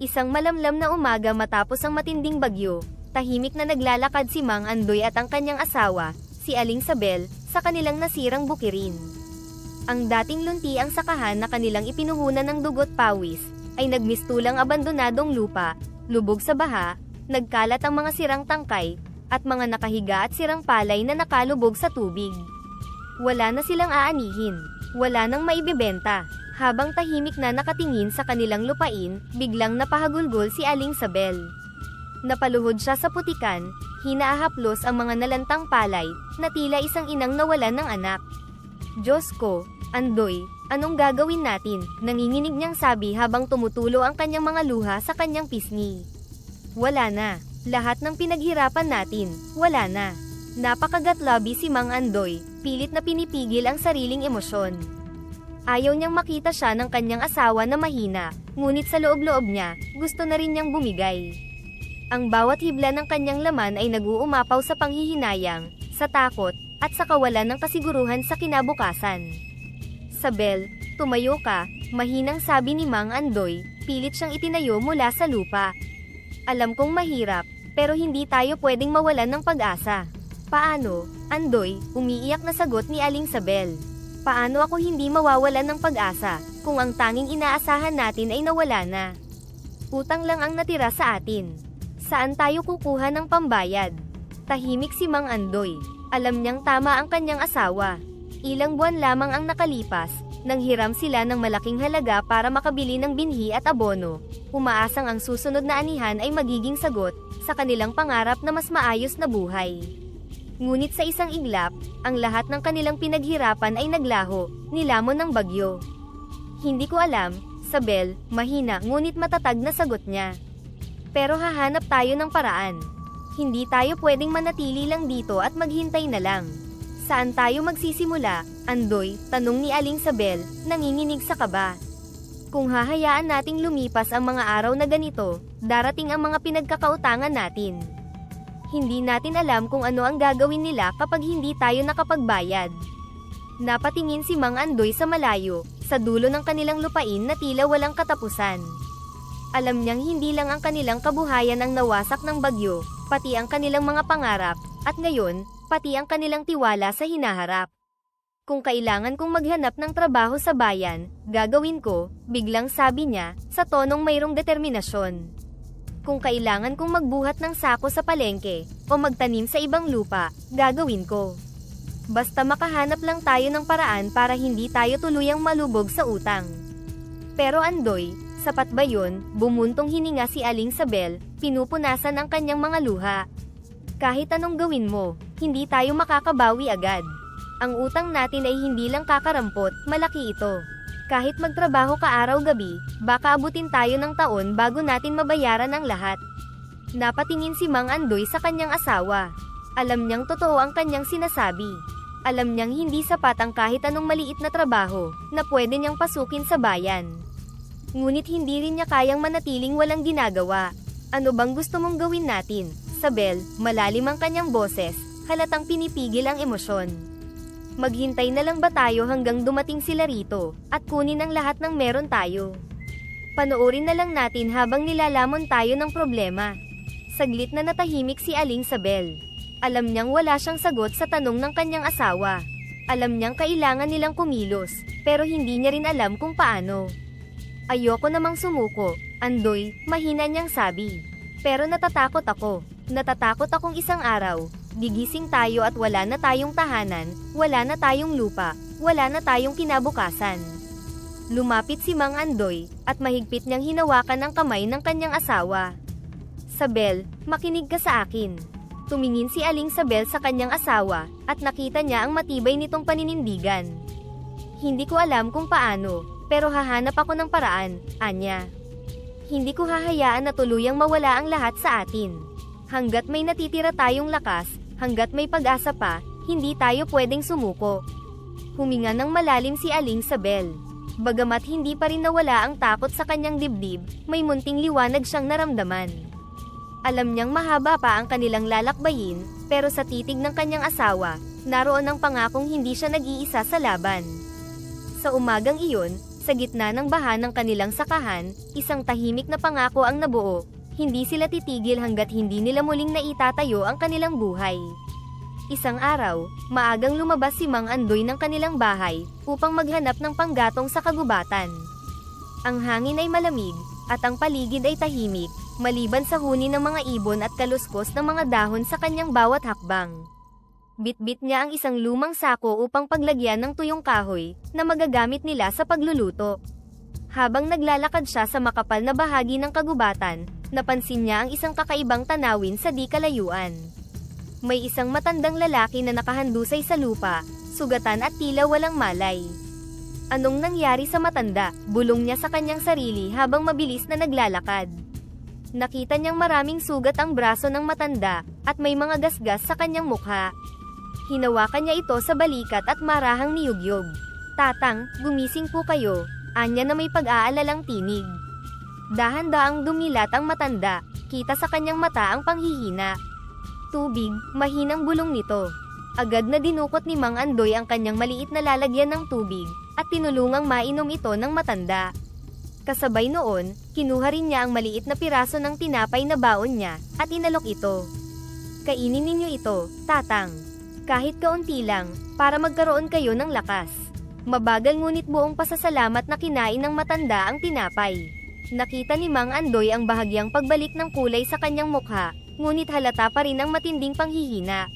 Isang malamlam na umaga matapos ang matinding bagyo, tahimik na naglalakad si Mang Andoy at ang kanyang asawa, si Aling Sabel, sa kanilang nasirang bukirin. Ang dating lunti ang sakahan na kanilang ipinuhunan ng dugo't pawis, ay nagmistulang abandonadong lupa, lubog sa baha, nagkalat ang mga sirang tangkay, at mga nakahiga at sirang palay na nakalubog sa tubig. Wala na silang aanihin, wala nang maibebenta. Habang tahimik na nakatingin sa kanilang lupain, biglang napahagulgol si Aling Sabel. Napaluhod siya sa putikan, hinaahaplos ang mga nalantang palay, na tila isang inang nawalan ng anak. Diyos ko, Andoy, anong gagawin natin? Nanginginig niyang sabi habang tumutulo ang kanyang mga luha sa kanyang pisngi. Wala na. Lahat ng pinaghirapan natin, wala na. Napakagatlabi si Mang Andoy, pilit na pinipigil ang sariling emosyon. Ayaw niyang makita siya ng kanyang asawa na mahina, ngunit sa loob-loob niya, gusto na rin niyang bumigay. Ang bawat hibla ng kanyang laman ay nag-uumapaw sa panghihinayang, sa takot, at sa kawalan ng kasiguruhan sa kinabukasan. Sabel, tumayo ka, mahinang sabi ni Mang Andoy, pilit siyang itinayo mula sa lupa. Alam kong mahirap, pero hindi tayo pwedeng mawalan ng pag-asa. Paano, Andoy? Umiiyak na sagot ni Aling Sabel. Paano ako hindi mawawalan ng pag-asa, kung ang tanging inaasahan natin ay nawala na? Utang lang ang natira sa atin. Saan tayo kukuha ng pambayad? Tahimik si Mang Andoy. Alam niyang tama ang kanyang asawa. Ilang buwan lamang ang nakalipas, nang hiram sila ng malaking halaga para makabili ng binhi at abono. Umaasang ang susunod na anihan ay magiging sagot sa kanilang pangarap na mas maayos na buhay. Ngunit sa isang iglap, ang lahat ng kanilang pinaghirapan ay naglaho, nilamon ng bagyo. Hindi ko alam, Sabel, mahina ngunit matatag na sagot niya. Pero hahanap tayo ng paraan. Hindi tayo pwedeng manatili lang dito at maghintay na lang. Saan tayo magsisimula, Andoy? Tanong ni Aling Sabel, nanginginig sa kaba. Kung hahayaan nating lumipas ang mga araw na ganito, darating ang mga pinagkakautangan natin. Hindi natin alam kung ano ang gagawin nila kapag hindi tayo nakapagbayad. Napatingin si Mang Andoy sa malayo, sa dulo ng kanilang lupain na tila walang katapusan. Alam niyang hindi lang ang kanilang kabuhayan ang nawasak ng bagyo, pati ang kanilang mga pangarap, at ngayon, pati ang kanilang tiwala sa hinaharap. Kung kailangan kong maghanap ng trabaho sa bayan, gagawin ko, biglang sabi niya, sa tonong mayroong determinasyon. Kung kailangan kong magbuhat ng sako sa palengke, o magtanim sa ibang lupa, gagawin ko. Basta makahanap lang tayo ng paraan para hindi tayo tuluyang malubog sa utang. Pero Andoy, sapat ba yun? Bumuntong hininga si Aling Sabel, pinupunasan ang kanyang mga luha. Kahit anong gawin mo, hindi tayo makakabawi agad. Ang utang natin ay hindi lang kakarampot, malaki ito. Kahit magtrabaho ka araw-gabi, baka abutin tayo ng taon bago natin mabayaran ang lahat. Napatingin si Mang Andoy sa kanyang asawa. Alam niyang totoo ang kanyang sinasabi. Alam niyang hindi sapat ang kahit anong maliit na trabaho, na pwede niyang pasukin sa bayan. Ngunit hindi rin niya kayang manatiling walang ginagawa. Ano bang gusto mong gawin natin? Sabel, malalim ang kanyang boses, halatang pinipigil ang emosyon. Maghintay na lang ba tayo hanggang dumating sila rito, at kunin ang lahat ng meron tayo? Panoorin na lang natin habang nilalamon tayo ng problema. Saglit na natahimik si Aling Sabel. Alam niyang wala siyang sagot sa tanong ng kanyang asawa. Alam niyang kailangan nilang kumilos, pero hindi niya rin alam kung paano. Ayoko namang sumuko, Andoy, mahina niyang sabi. Pero natatakot ako. Natatakot akong isang araw, gigising tayo at wala na tayong tahanan, wala na tayong lupa, wala na tayong kinabukasan. Lumapit si Mang Andoy, at mahigpit niyang hinawakan ang kamay ng kanyang asawa. Sabel, makinig ka sa akin. Tumingin si Aling Sabel sa kanyang asawa, at nakita niya ang matibay nitong paninindigan. Hindi ko alam kung paano, pero hahanap ako ng paraan, anya. Hindi ko hahayaan na tuluyang mawala ang lahat sa atin. Hanggat may natitira tayong lakas, hanggat may pag-asa pa, hindi tayo pwedeng sumuko. Huminga ng malalim si Aling Sabel. Bagamat hindi pa rin nawala ang takot sa kanyang dibdib, may munting liwanag siyang naramdaman. Alam niyang mahaba pa ang kanilang lalakbayin, pero sa titig ng kanyang asawa, naroon ang pangakong hindi siya nag-iisa sa laban. Sa umagang iyon, Sa gitna ng baha ng kanilang sakahan, isang tahimik na pangako ang nabuo. Hindi sila titigil hanggat hindi nila muling naitatayo ang kanilang buhay. Isang araw, maagang lumabas si Mang Andoy ng kanilang bahay, upang maghanap ng panggatong sa kagubatan. Ang hangin ay malamig, at ang paligid ay tahimik, maliban sa huni ng mga ibon at kaluskos ng mga dahon sa kanyang bawat hakbang. Bitbit niya ang isang lumang sako upang paglagyan ng tuyong kahoy, na magagamit nila sa pagluluto. Habang naglalakad siya sa makapal na bahagi ng kagubatan, napansin niya ang isang kakaibang tanawin sa di kalayuan. May isang matandang lalaki na nakahandusay sa lupa, sugatan at tila walang malay. Anong nangyari sa matanda? Bulong niya sa kanyang sarili habang mabilis na naglalakad. Nakita niyang maraming sugat ang braso ng matanda, at may mga gasgas sa kanyang mukha. Hinawakan niya ito sa balikat at marahang niyugyog. "Tatang, gumising po kayo," anya na may pag-aalalang tinig. Dahan-daang dumilat ang matanda, kita sa kanyang mata ang panghihina. "Tubig," mahinang bulong nito. Agad na dinukot ni Mang Andoy ang kanyang maliit na lalagyan ng tubig, at tinulungang mainom ito ng matanda. Kasabay noon, kinuha rin niya ang maliit na piraso ng tinapay na baon niya, at inalok ito. "Kainin ninyo ito, tatang. Kahit kaunti lang, para magkaroon kayo ng lakas." Mabagal ngunit buong pasasalamat na kinain ng matanda ang tinapay. Nakita ni Mang Andoy ang bahagyang pagbalik ng kulay sa kanyang mukha, ngunit halata pa rin ang matinding panghihina.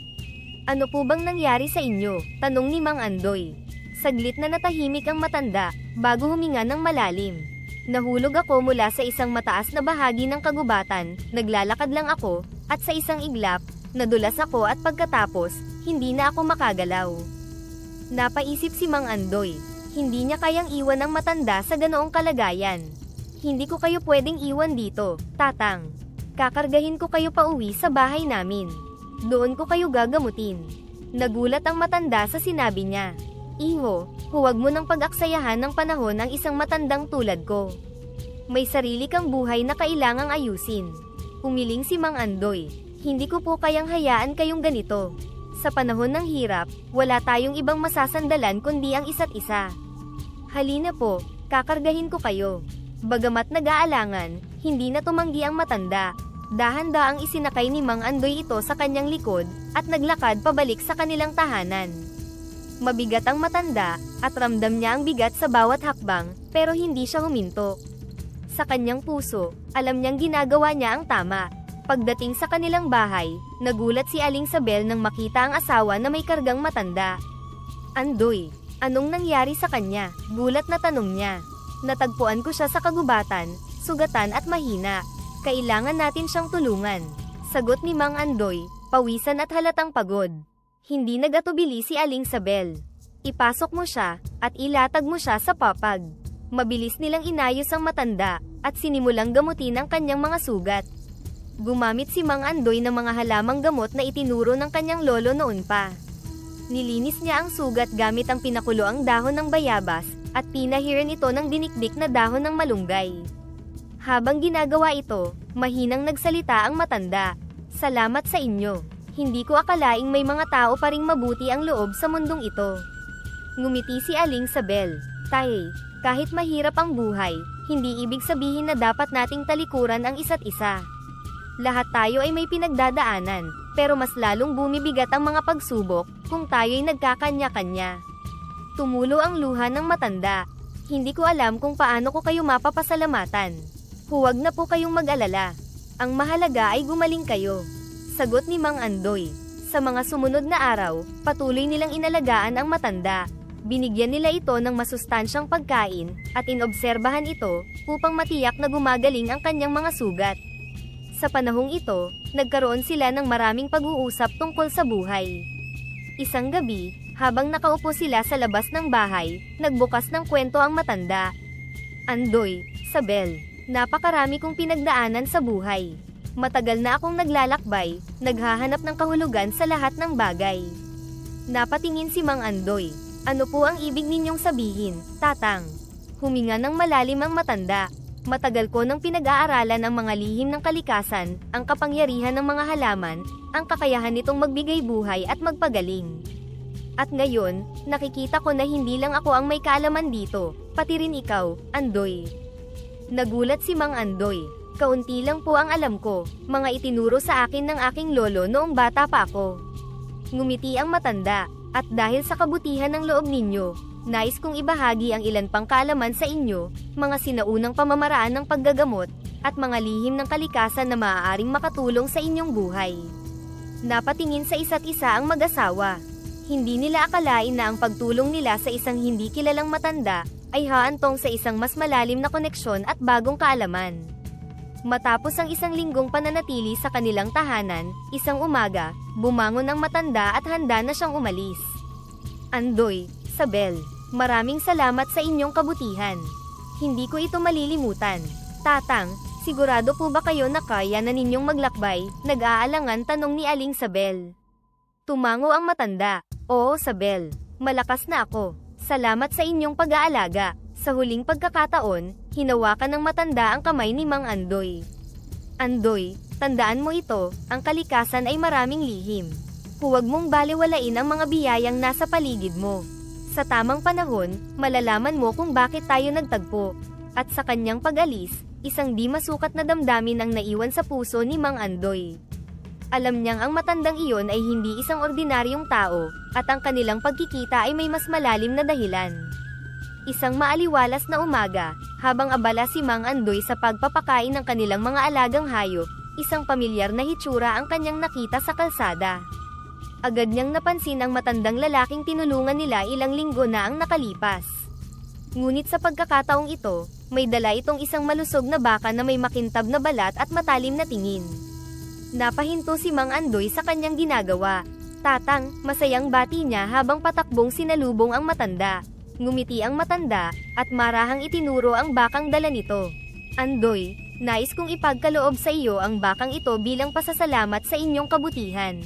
"Ano po bang nangyari sa inyo?" tanong ni Mang Andoy. Saglit na natahimik ang matanda, bago huminga ng malalim. "Nahulog ako mula sa isang mataas na bahagi ng kagubatan, naglalakad lang ako, at sa isang iglap, nadulas ako at pagkatapos, hindi na ako makagalaw." Napaisip si Mang Andoy. Hindi niya kayang iwan ang matanda sa ganoong kalagayan. "Hindi ko kayo pwedeng iwan dito, tatang. Kakargahin ko kayo pauwi sa bahay namin. Doon ko kayo gagamutin." Nagulat ang matanda sa sinabi niya. "Iho, huwag mo nang pag-aksayahan ng panahon ang isang matandang tulad ko. May sarili kang buhay na kailangang ayusin." Umiling si Mang Andoy. "Hindi ko po kayang hayaan kayong ganito. Sa panahon ng hirap, wala tayong ibang masasandalan kundi ang isa't isa. Halina po, kakargahin ko kayo." Bagamat nag-aalangan, hindi na tumanggi ang matanda. Dahan-daang isinakay ni Mang Andoy ito sa kanyang likod, at naglakad pabalik sa kanilang tahanan. Mabigat ang matanda, at ramdam niya ang bigat sa bawat hakbang, pero hindi siya huminto. Sa kanyang puso, alam niyang ginagawa niya ang tama. Pagdating sa kanilang bahay, nagulat si Aling Sabel nang makita ang asawa na may kargang matanda. "Andoy, anong nangyari sa kanya?" gulat na tanong niya. "Natagpuan ko siya sa kagubatan, sugatan at mahina. Kailangan natin siyang tulungan," sagot ni Mang Andoy, pawisan at halatang pagod. Hindi nagatubili si Aling Sabel. "Ipasok mo siya, at ilatag mo siya sa papag." Mabilis nilang inayos ang matanda, at sinimulang gamutin ang kanyang mga sugat. Gumamit si Mang Andoy ng mga halamang gamot na itinuro ng kanyang lolo noon pa. Nilinis niya ang sugat gamit ang pinakuloang dahon ng bayabas, at pinahiran ito ng dinikdik na dahon ng malunggay. Habang ginagawa ito, mahinang nagsalita ang matanda. "Salamat sa inyo. Hindi ko akalaing may mga tao pa ring mabuti ang loob sa mundong ito." Ngumiti si Aling Sabel. "Tay, kahit mahirap ang buhay, hindi ibig sabihin na dapat nating talikuran ang isa't isa. Lahat tayo ay may pinagdadaanan, pero mas lalong bumibigat ang mga pagsubok kung tayo'y nagkakanya-kanya." Tumulo ang luha ng matanda. "Hindi ko alam kung paano ko kayo mapapasalamatan. Huwag na po kayong mag-alala. Ang mahalaga ay gumaling kayo," sagot ni Mang Andoy. Sa mga sumunod na araw, patuloy nilang inalagaan ang matanda. Binigyan nila ito ng masustansyang pagkain, at inobserbahan ito, upang matiyak na gumagaling ang kanyang mga sugat. Sa panahong ito, nagkaroon sila ng maraming pag-uusap tungkol sa buhay. Isang gabi, habang nakaupo sila sa labas ng bahay, nagbukas ng kwento ang matanda. "Andoy, Sabel, napakarami kong pinagdaanan sa buhay. Matagal na akong naglalakbay, naghahanap ng kahulugan sa lahat ng bagay." Napatingin si Mang Andoy. "Ano po ang ibig ninyong sabihin, tatang?" Huminga ng malalim ang matanda. "Matagal ko nang pinag-aaralan ang mga lihim ng kalikasan, ang kapangyarihan ng mga halaman, ang kakayahan nitong magbigay buhay at magpagaling. At ngayon, nakikita ko na hindi lang ako ang may kaalaman dito, pati rin ikaw, Andoy. Nagulat si Mang Andoy. Kaunti lang po ang alam ko, mga itinuro sa akin ng aking lolo noong bata pa ako. Ngumiti ang matanda, at dahil sa kabutihan ng loob ninyo, nais kong ibahagi ang ilan pang kaalaman sa inyo, mga sinaunang pamamaraan ng paggagamot, at mga lihim ng kalikasan na maaaring makatulong sa inyong buhay. Napatingin sa isa't isa ang mag-asawa. Hindi nila akalain na ang pagtulong nila sa isang hindi kilalang matanda, ay haantong sa isang mas malalim na koneksyon at bagong kaalaman. Matapos ang isang linggong pananatili sa kanilang tahanan, isang umaga, bumangon ang matanda at handa na siyang umalis. Andoy, Sabel, maraming salamat sa inyong kabutihan. Hindi ko ito malilimutan. Tatang, sigurado po ba kayo na kaya na ninyong maglakbay? Nag-aalangan tanong ni Aling Sabel. Tumango ang matanda. Oo, Sabel. Malakas na ako. Salamat sa inyong pag-aalaga. Sa huling pagkakataon, hinawakan ng matanda ang kamay ni Mang Andoy. Andoy, tandaan mo ito, ang kalikasan ay maraming lihim. Huwag mong baliwalain ang mga biyayang nasa paligid mo. Sa tamang panahon, malalaman mo kung bakit tayo nagtagpo. At sa kanyang pag-alis, isang di masukat na damdamin ang naiwan sa puso ni Mang Andoy. Alam niyang ang matandang iyon ay hindi isang ordinaryong tao, at ang kanilang pagkikita ay may mas malalim na dahilan. Isang maaliwalas na umaga, habang abala si Mang Andoy sa pagpapakain ng kanilang mga alagang hayop, isang pamilyar na hitsura ang kanyang nakita sa kalsada. Agad niyang napansin ang matandang lalaking tinulungan nila ilang linggo na ang nakalipas. Ngunit sa pagkakataong ito, may dala itong isang malusog na baka na may makintab na balat at matalim na tingin. Napahinto si Mang Andoy sa kanyang ginagawa. Tatang, masayang bati niya habang patakbong sinalubong ang matanda. Ngumiti ang matanda, at marahang itinuro ang bakang dala nito. Andoy, nais kong ipagkaloob sa iyo ang bakang ito bilang pasasalamat sa inyong kabutihan.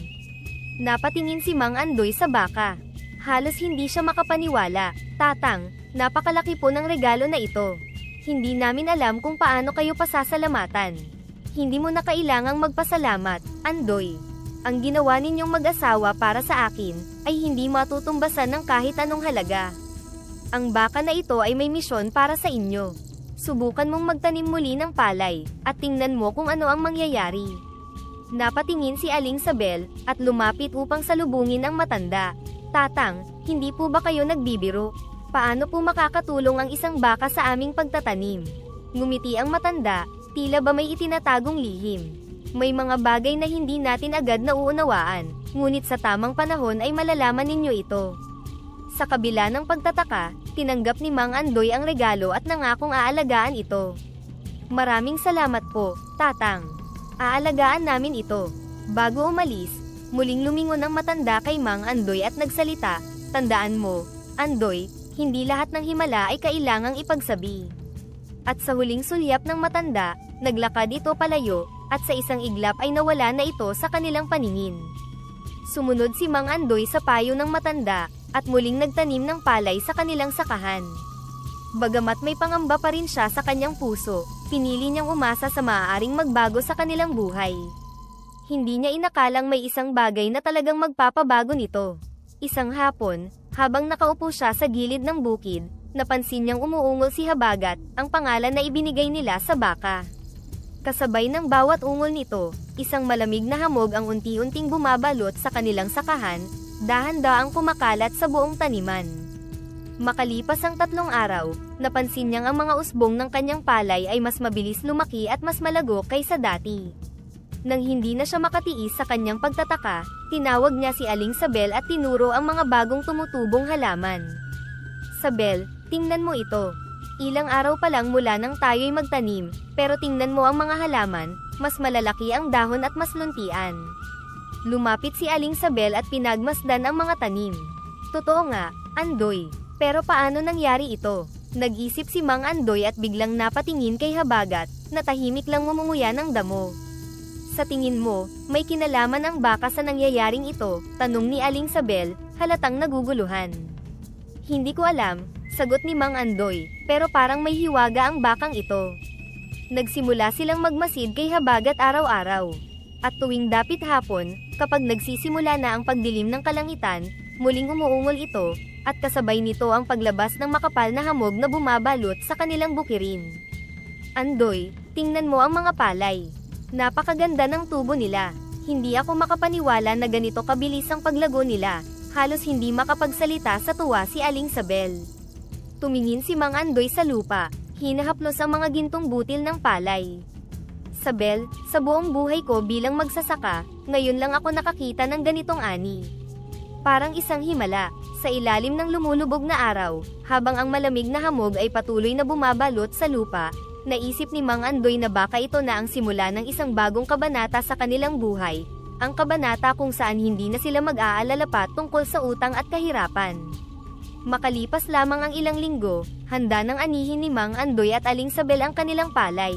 Napatingin si Mang Andoy sa baka. Halos hindi siya makapaniwala. Tatang, napakalaki po ng regalo na ito. Hindi namin alam kung paano kayo pasasalamatan. Hindi mo na kailangang magpasalamat, Andoy. Ang ginawa ninyong mag-asawa para sa akin, ay hindi matutumbasan ng kahit anong halaga. Ang baka na ito ay may misyon para sa inyo. Subukan mong magtanim muli ng palay, at tingnan mo kung ano ang mangyayari. Napatingin si Aling Sabel, at lumapit upang salubungin ang matanda. Tatang, hindi po ba kayo nagbibiro? Paano po makakatulong ang isang baka sa aming pagtatanim? Ngumiti ang matanda, tila ba may itinatagong lihim. May mga bagay na hindi natin agad nauunawaan, ngunit sa tamang panahon ay malalaman ninyo ito. Sa kabila ng pagtataka, tinanggap ni Mang Andoy ang regalo at nangakong aalagaan ito. Maraming salamat po, Tatang. Aalagaan namin ito. Bago umalis, muling lumingon ang matanda kay Mang Andoy at nagsalita, tandaan mo, Andoy, hindi lahat ng himala ay kailangang ipagsabi. At sa huling sulyap ng matanda, naglakad ito palayo, at sa isang iglap ay nawala na ito sa kanilang paningin. Sumunod si Mang Andoy sa payo ng matanda, at muling nagtanim ng palay sa kanilang sakahan. Bagamat may pangamba pa rin siya sa kanyang puso, pinili niyang umasa sa maaaring magbago sa kanilang buhay. Hindi niya inakalang may isang bagay na talagang magpapabago nito. Isang hapon, habang nakaupo siya sa gilid ng bukid, napansin niyang umuungol si Habagat, ang pangalan na ibinigay nila sa baka. Kasabay ng bawat ungol nito, isang malamig na hamog ang unti-unting bumabalot sa kanilang sakahan, dahan-daang kumakalat sa buong taniman. Makalipas ang 3 araw, napansin niyang ang mga usbong ng kanyang palay ay mas mabilis lumaki at mas malago kaysa dati. Nang hindi na siya makatiis sa kanyang pagtataka, tinawag niya si Aling Sabel at tinuro ang mga bagong tumutubong halaman. Sabel, tingnan mo ito. Ilang araw pa lang mula nang tayo'y magtanim, pero tingnan mo ang mga halaman, mas malalaki ang dahon at mas luntian. Lumapit si Aling Sabel at pinagmasdan ang mga tanim. Totoo nga, Andoy. Pero paano nangyari ito? Nag-isip si Mang Andoy at biglang napatingin kay Habagat, na tahimik lang ngumunguya ng damo. Sa tingin mo, may kinalaman ang baka sa nangyayaring ito? Tanong ni Aling Sabel, halatang naguguluhan. Hindi ko alam, sagot ni Mang Andoy, pero parang may hiwaga ang bakang ito. Nagsimula silang magmasid kay Habagat araw-araw. At tuwing dapit hapon, kapag nagsisimula na ang pagdilim ng kalangitan, muling umuungol ito, at kasabay nito ang paglabas ng makapal na hamog na bumabalot sa kanilang bukirin. Andoy, tingnan mo ang mga palay. Napakaganda ng tubo nila. Hindi ako makapaniwala na ganito kabilis ang paglago nila. Halos hindi makapagsalita sa tuwa si Aling Sabel. Tumingin si Mang Andoy sa lupa, hinahaplos ang mga gintong butil ng palay. Sabel, sa buong buhay ko bilang magsasaka, ngayon lang ako nakakita ng ganitong ani. Parang isang himala, sa ilalim ng lumulubog na araw, habang ang malamig na hamog ay patuloy na bumabalot sa lupa, naisip ni Mang Andoy na baka ito na ang simula ng isang bagong kabanata sa kanilang buhay, ang kabanata kung saan hindi na sila mag-aalala pa tungkol sa utang at kahirapan. Makalipas lamang ang ilang linggo, handa nang anihin ni Mang Andoy at Aling Sabel ang kanilang palay.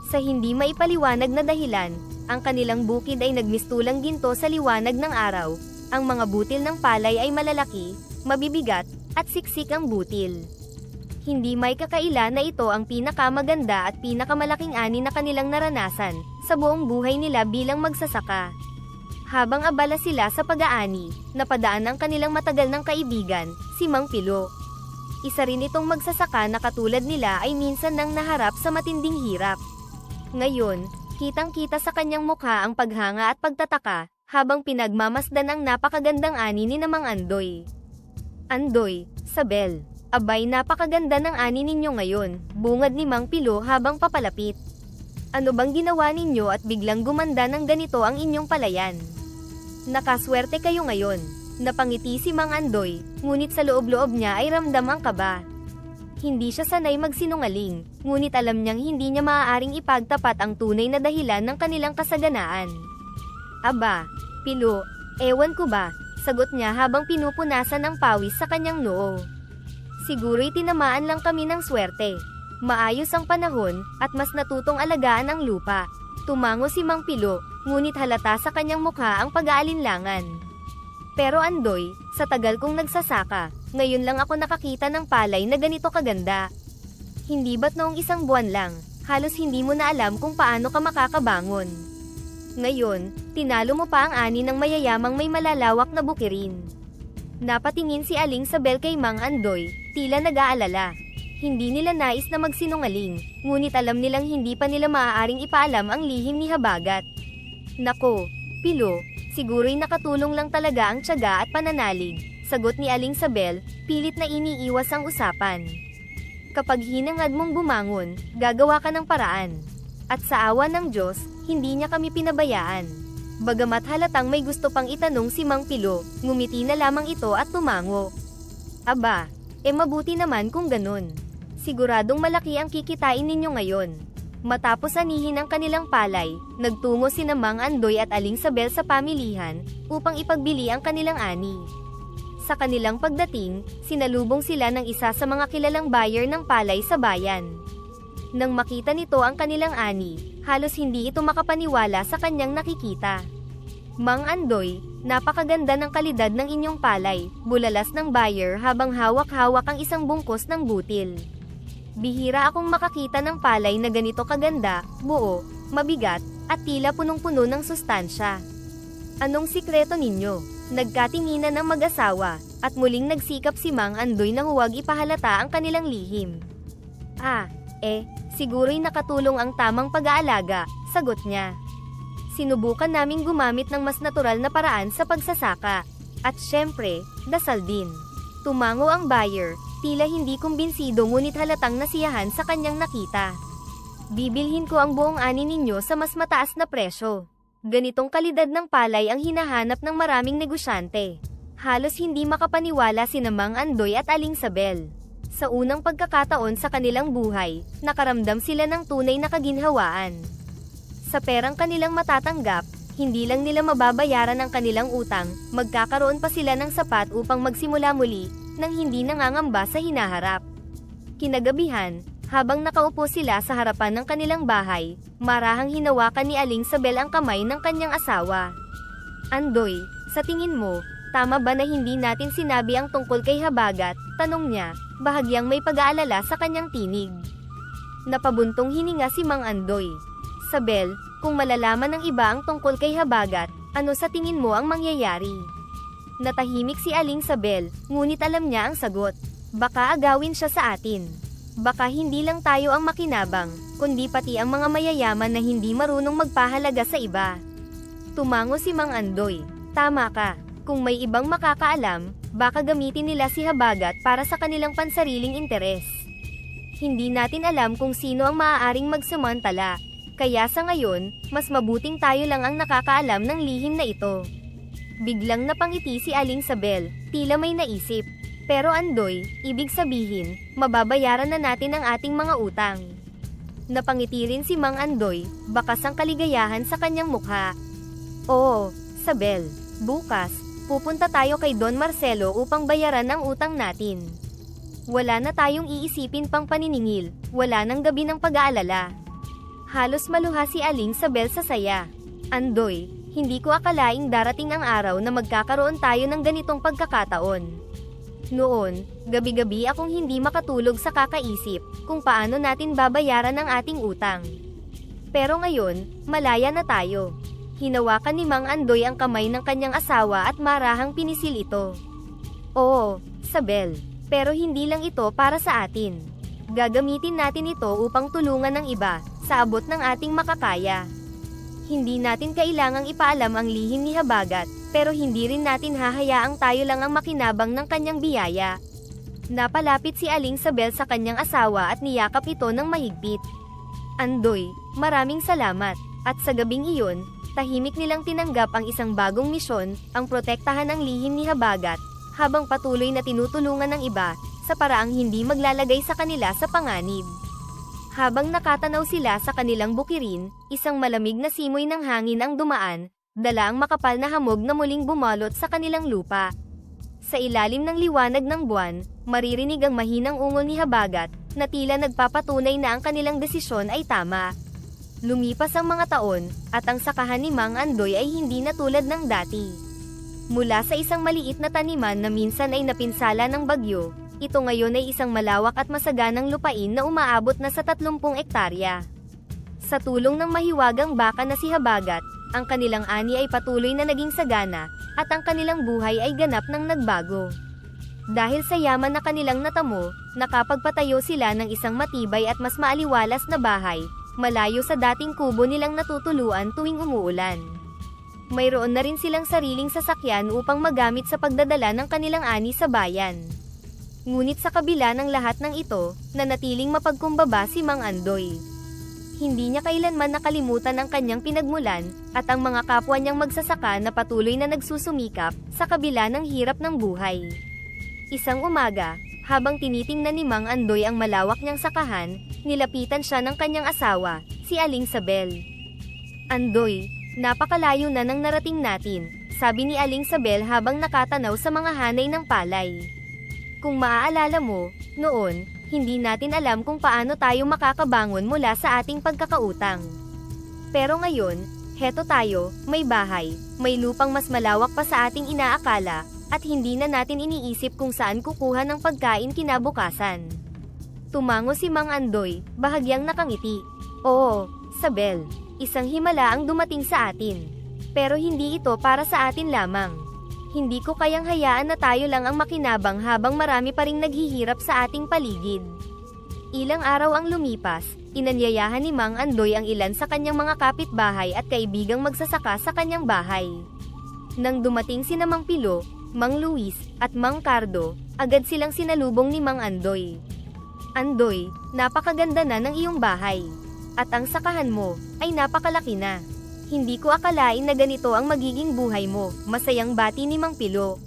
Sa hindi maipaliwanag na dahilan, ang kanilang bukid ay nagmistulang ginto sa liwanag ng araw. Ang mga butil ng palay ay malalaki, mabibigat, at siksik ang butil. Hindi may kakaila na ito ang pinakamaganda at pinakamalaking ani na kanilang naranasan sa buong buhay nila bilang magsasaka. Habang abala sila sa pag-aani, napadaan ang kanilang matagal ng kaibigan, si Mang Pilo. Isa rin itong magsasaka na katulad nila ay minsan nang naharap sa matinding hirap. Ngayon, kitang-kita sa kanyang mukha ang paghanga at pagtataka, habang pinagmamasdan ang napakagandang ani ni Mang Andoy. Andoy, Sabel, abay napakaganda ng ani ninyo ngayon, bungad ni Mang Pilo habang papalapit. Ano bang ginawa ninyo at biglang gumanda ng ganito ang inyong palayan? Nakaswerte kayo ngayon. Napangiti si Mang Andoy, ngunit sa loob-loob niya ay ramdam ang kaba. Hindi siya sanay magsinungaling, ngunit alam niyang hindi niya maaaring ipagtapat ang tunay na dahilan ng kanilang kasaganaan. Aba, Pilo, ewan ko ba, sagot niya habang pinupunasan ang pawis sa kanyang noo. Siguro'y tinamaan lang kami ng swerte. Maayos ang panahon, at mas natutong alagaan ang lupa. Tumango si Mang Pilo, ngunit halata sa kanyang mukha ang pag-aalinlangan. Pero Andoy, sa tagal kong nagsasaka, ngayon lang ako nakakita ng palay na ganito kaganda. Hindi ba't noong isang buwan lang, halos hindi mo na alam kung paano ka makakabangon. Ngayon, tinalo mo pa ang ani ng mayayamang may malalawak na bukirin. Napatingin si Aling Sabel kay Mang Andoy, tila nag-aalala. Hindi nila nais na magsinungaling, ngunit alam nilang hindi pa nila maaaring ipaalam ang lihim ni Habagat. Nako, Pilo, siguro'y nakatulong lang talaga ang tiyaga at pananalig, sagot ni Aling Sabel, pilit na iniiwas ang usapan. Kapag hinangad mong bumangon, gagawa ka ng paraan. At sa awa ng Diyos, hindi niya kami pinabayaan. Bagamat halatang may gusto pang itanong si Mang Pilo, ngumiti na lamang ito at tumango. Aba, mabuti naman kung ganun. Siguradong malaki ang kikitain ninyo ngayon. Matapos anihin ang kanilang palay, nagtungo sina Mang Andoy at Aling Sabel sa pamilihan, upang ipagbili ang kanilang ani. Sa kanilang pagdating, sinalubong sila ng isa sa mga kilalang buyer ng palay sa bayan. Nang makita nito ang kanilang ani, halos hindi ito makapaniwala sa kanyang nakikita. Mang Andoy, napakaganda ng kalidad ng inyong palay, bulalas ng buyer habang hawak-hawak ang isang bungkos ng butil. Bihira akong makakita ng palay na ganito kaganda, buo, mabigat, at tila punong-puno ng sustansya. Anong sikreto ninyo? Nagkatinginan ng mag-asawa, at muling nagsikap si Mang Andoy na huwag ipahalata ang kanilang lihim. Siguro'y nakatulong ang tamang pag-aalaga, sagot niya. Sinubukan naming gumamit ng mas natural na paraan sa pagsasaka. At syempre, dasal din. Tumango ang buyer, tila hindi kumbinsido ngunit halatang nasiyahan sa kanyang nakita. Bibilhin ko ang buong ani ninyo sa mas mataas na presyo. Ganitong kalidad ng palay ang hinahanap ng maraming negosyante. Halos hindi makapaniwala sina Mang Andoy at Aling Sabel. Sa unang pagkakataon sa kanilang buhay, nakaramdam sila ng tunay na kaginhawaan. Sa perang kanilang matatanggap, hindi lang nila mababayaran ang kanilang utang, magkakaroon pa sila ng sapat upang magsimula muli, nang hindi nangangamba sa hinaharap. Kinagabihan, habang nakaupo sila sa harapan ng kanilang bahay, marahang hinawakan ni Aling Sabel ang kamay ng kanyang asawa. Andoy, sa tingin mo, tama ba na hindi natin sinabi ang tungkol kay Habagat? Tanong niya, bahagyang may pag-aalala sa kanyang tinig. Napabuntong hininga si Mang Andoy. Sabel, kung malalaman ng iba ang tungkol kay Habagat, ano sa tingin mo ang mangyayari? Natahimik si Aling Sabel, ngunit alam niya ang sagot. Baka agawin siya sa atin. Baka hindi lang tayo ang makinabang, kundi pati ang mga mayayaman na hindi marunong magpahalaga sa iba. Tumango si Mang Andoy. Tama ka. Kung may ibang makakaalam, baka gamitin nila si Habagat para sa kanilang pansariling interes. Hindi natin alam kung sino ang maaaring magsamantala. Kaya sa ngayon, mas mabuting tayo lang ang nakakaalam ng lihim na ito. Biglang napangiti si Aling Sabel, tila may naisip. Pero Andoy, ibig sabihin, mababayaran na natin ang ating mga utang. Napangiti rin si Mang Andoy, bakas ang kaligayahan sa kanyang mukha. Oo, Sabel, bukas, pupunta tayo kay Don Marcelo upang bayaran ang utang natin. Wala na tayong iisipin pang paniningil, wala nang gabi ng pag-aalala. Halos maluha si Aling Sabel sa saya. Andoy, hindi ko akalaing darating ang araw na magkakaroon tayo ng ganitong pagkakataon. Noon, gabi-gabi akong hindi makatulog sa kakaisip kung paano natin babayaran ang ating utang. Pero ngayon, malaya na tayo. Hinawakan ni Mang Andoy ang kamay ng kanyang asawa at marahang pinisil ito. Oo, Sabel, pero hindi lang ito para sa atin. Gagamitin natin ito upang tulungan ng iba, sa abot ng ating makakaya. Hindi natin kailangang ipaalam ang lihim ni Habagat, pero hindi rin natin hahayaang tayo lang ang makinabang ng kanyang biyaya. Napalapit si Aling Sabel sa kanyang asawa at niyakap ito ng mahigpit. Andoy, maraming salamat, at sa gabing iyon, tahimik nilang tinanggap ang isang bagong misyon, ang protektahan ang lihim ni Habagat, habang patuloy na tinutulungan ng iba, sa paraang hindi maglalagay sa kanila sa panganib. Habang nakatanaw sila sa kanilang bukirin, isang malamig na simoy ng hangin ang dumaan, dala ang makapal na hamog na muling bumalot sa kanilang lupa. Sa ilalim ng liwanag ng buwan, maririnig ang mahinang ungol ni Habagat, na tila nagpapatunay na ang kanilang desisyon ay tama. Lumipas ang mga taon, at ang sakahan ni Mang Andoy ay hindi na tulad ng dati. Mula sa isang maliit na taniman na minsan ay napinsala ng bagyo, ito ngayon ay isang malawak at masaganang lupain na umaabot na sa 30 ektarya. Sa tulong ng mahiwagang baka na si Habagat, ang kanilang ani ay patuloy na naging sagana, at ang kanilang buhay ay ganap ng nagbago. Dahil sa yaman na kanilang natamo, nakapagpatayo sila ng isang matibay at mas maaliwalas na bahay, malayo sa dating kubo nilang natutuluan tuwing umuulan. Mayroon na rin silang sariling sasakyan upang magamit sa pagdadala ng kanilang ani sa bayan. Ngunit sa kabila ng lahat ng ito, nanatiling mapagkumbaba si Mang Andoy. Hindi niya kailanman nakalimutan ang kanyang pinagmulan, at ang mga kapwa niyang magsasaka na patuloy na nagsusumikap, sa kabila ng hirap ng buhay. Isang umaga, habang tinitingnan ni Mang Andoy ang malawak niyang sakahan, nilapitan siya ng kanyang asawa, si Aling Sabel. Andoy, napakalayo na nang narating natin, sabi ni Aling Sabel habang nakatanaw sa mga hanay ng palay. Kung maaalala mo, noon, hindi natin alam kung paano tayo makakabangon mula sa ating pagkakautang. Pero ngayon, heto tayo, may bahay, may lupang mas malawak pa sa ating inaakala, at hindi na natin iniisip kung saan kukuha ng pagkain kinabukasan. Tumango si Mang Andoy, bahagyang nakangiti. Oo, Sabel, isang himala ang dumating sa atin. Pero hindi ito para sa atin lamang. Hindi ko kayang hayaan na tayo lang ang makinabang habang marami pa ring naghihirap sa ating paligid. Ilang araw ang lumipas, inanyayahan ni Mang Andoy ang ilan sa kanyang mga kapitbahay at kaibigang magsasaka sa kanyang bahay. Nang dumating sina Mang Pilo, Mang Luis, at Mang Cardo, agad silang sinalubong ni Mang Andoy. Andoy, napakaganda na ng iyong bahay. At ang sakahan mo, ay napakalaki na. Hindi ko akalain na ganito ang magiging buhay mo, masayang bati ni Mang Pilo.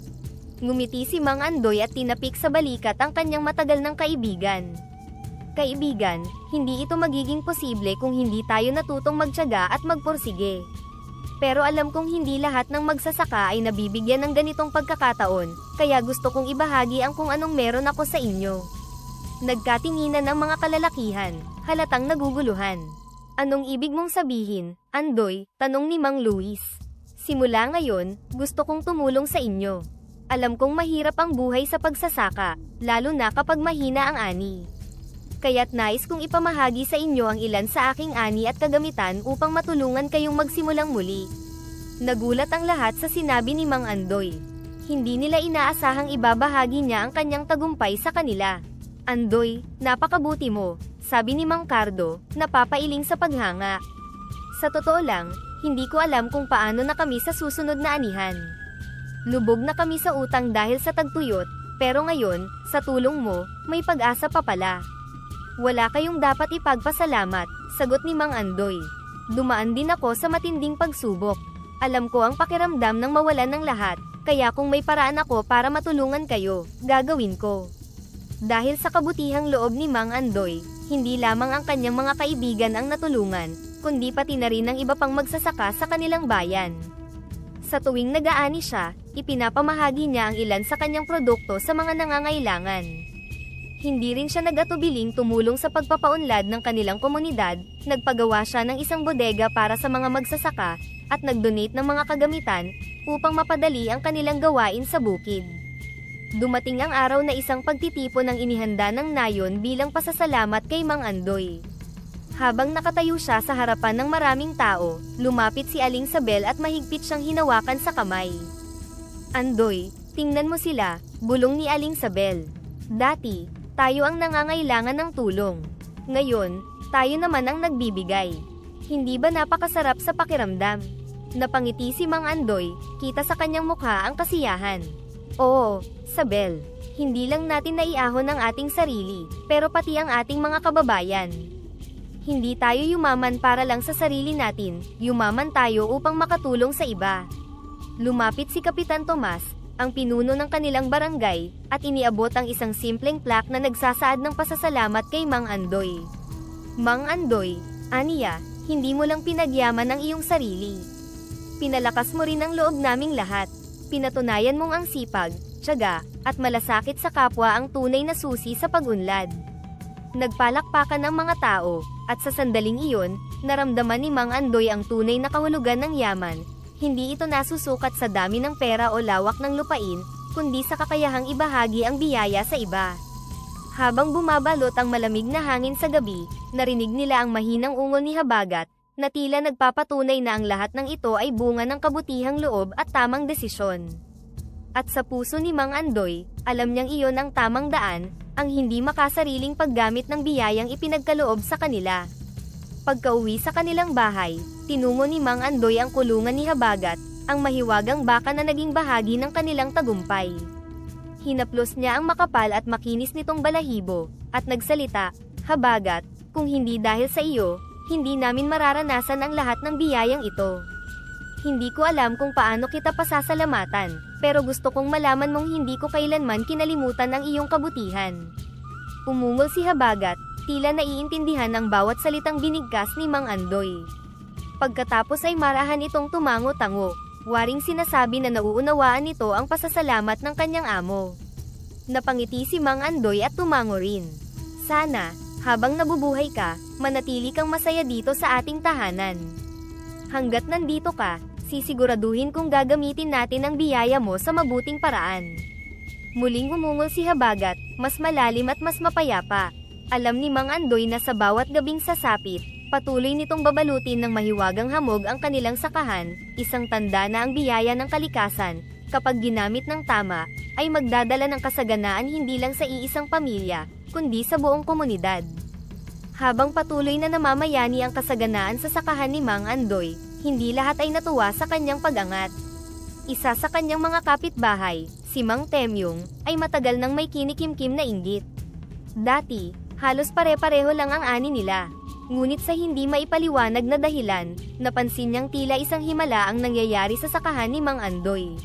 Ngumiti si Mang Andoy at tinapik sa balikat ang kanyang matagal ng kaibigan. Kaibigan, hindi ito magiging posible kung hindi tayo natutong magtiyaga at magpursige. Pero alam kong hindi lahat ng magsasaka ay nabibigyan ng ganitong pagkakataon, kaya gusto kong ibahagi ang kung anong meron ako sa inyo. Nagkatinginan ang mga kalalakihan, halatang naguguluhan. Anong ibig mong sabihin, Andoy? Tanong ni Mang Luis. Simula ngayon, gusto kong tumulong sa inyo. Alam kong mahirap ang buhay sa pagsasaka, lalo na kapag mahina ang ani. Kaya't nais kong ipamahagi sa inyo ang ilan sa aking ani at kagamitan upang matulungan kayong magsimulang muli. Nagulat ang lahat sa sinabi ni Mang Andoy. Hindi nila inaasahang ibabahagi niya ang kanyang tagumpay sa kanila. Andoy, napakabuti mo, sabi ni Mang Cardo, napapailing sa paghanga. Sa totoo lang, hindi ko alam kung paano na kami sa susunod na anihan. Lubog na kami sa utang dahil sa tagtuyot, pero ngayon, sa tulong mo, may pag-asa pa pala. Wala kayong dapat ipagpasalamat, sagot ni Mang Andoy. Dumaan din ako sa matinding pagsubok. Alam ko ang pakiramdam ng mawalan ng lahat, kaya kung may paraan ako para matulungan kayo, gagawin ko. Dahil sa kabutihang loob ni Mang Andoy, hindi lamang ang kanyang mga kaibigan ang natulungan, kundi pati na rin ang iba pang magsasaka sa kanilang bayan. Sa tuwing nag-aani siya, ipinapamahagi niya ang ilan sa kanyang produkto sa mga nangangailangan. Hindi rin siya nag-atubiling tumulong sa pagpapaunlad ng kanilang komunidad, nagpagawa siya ng isang bodega para sa mga magsasaka, at nag-donate ng mga kagamitan, upang mapadali ang kanilang gawain sa bukid. Dumating ang araw na isang pagtitipon ang inihanda ng nayon bilang pasasalamat kay Mang Andoy. Habang nakatayo siya sa harapan ng maraming tao, lumapit si Aling Sabel at mahigpit siyang hinawakan sa kamay. Andoy, tingnan mo sila, bulong ni Aling Sabel. Dati, tayo ang nangangailangan ng tulong. Ngayon, tayo naman ang nagbibigay. Hindi ba napakasarap sa pakiramdam? Napangiti si Mang Andoy, kita sa kanyang mukha ang kasiyahan. Oo, Sabel, hindi lang natin naiahon ang ating sarili, pero pati ang ating mga kababayan. Hindi tayo yumaman para lang sa sarili natin, yumaman tayo upang makatulong sa iba. Lumapit si Kapitan Tomas, ang pinuno ng kanilang barangay, at iniabot ang isang simpleng plaque na nagsasaad ng pasasalamat kay Mang Andoy. Mang Andoy, aniya, hindi mo lang pinagyaman ang iyong sarili. Pinalakas mo rin ang loob naming lahat. Pinatunayan mong ang sipag, tiyaga, at malasakit sa kapwa ang tunay na susi sa pag-unlad. Nagpalakpakan ng mga tao, at sa sandaling iyon, naramdaman ni Mang Andoy ang tunay na kahulugan ng yaman. Hindi ito nasusukat sa dami ng pera o lawak ng lupain, kundi sa kakayahang ibahagi ang biyaya sa iba. Habang bumabalot ang malamig na hangin sa gabi, narinig nila ang mahinang ungol ni Habagat, na tila nagpapatunay na ang lahat ng ito ay bunga ng kabutihang loob at tamang desisyon. At sa puso ni Mang Andoy, alam niyang iyon ang tamang daan, ang hindi makasariling paggamit ng biyayang ipinagkaloob sa kanila. Pagkauwi sa kanilang bahay, tinungo ni Mang Andoy ang kulungan ni Habagat, ang mahiwagang baka na naging bahagi ng kanilang tagumpay. Hinaplos niya ang makapal at makinis nitong balahibo, at nagsalita, Habagat, kung hindi dahil sa iyo, hindi namin mararanasan ang lahat ng biyayang ito. Hindi ko alam kung paano kita pasasalamatan, pero gusto kong malaman mong hindi ko kailanman kinalimutan ang iyong kabutihan. Umungol si Habagat, tila naiintindihan ang bawat salitang binigkas ni Mang Andoy. Pagkatapos ay marahan itong tumango-tango, waring sinasabi na nauunawaan nito ang pasasalamat ng kanyang amo. Napangiti si Mang Andoy at tumango rin. Sana, habang nabubuhay ka, manatili kang masaya dito sa ating tahanan. Hanggat nandito ka, sisiguraduhin kong gagamitin natin ang biyaya mo sa mabuting paraan. Muling umungol si Habagat, mas malalim at mas mapayapa. Alam ni Mang Andoy na sa bawat gabing sasapit, patuloy nitong babalutin ng mahiwagang hamog ang kanilang sakahan, isang tanda na ang biyaya ng kalikasan, kapag ginamit ng tama, ay magdadala ng kasaganaan hindi lang sa iisang pamilya, kundi sa buong komunidad. Habang patuloy na namamayani ang kasaganaan sa sakahan ni Mang Andoy, hindi lahat ay natuwa sa kanyang pag-angat. Isa sa kanyang mga kapitbahay, si Mang Temyong, ay matagal nang may kinikimkim na inggit. Dati, halos pare-pareho lang ang ani nila. Ngunit sa hindi maipaliwanag na dahilan, napansin niyang tila isang himala ang nangyayari sa sakahan ni Mang Andoy.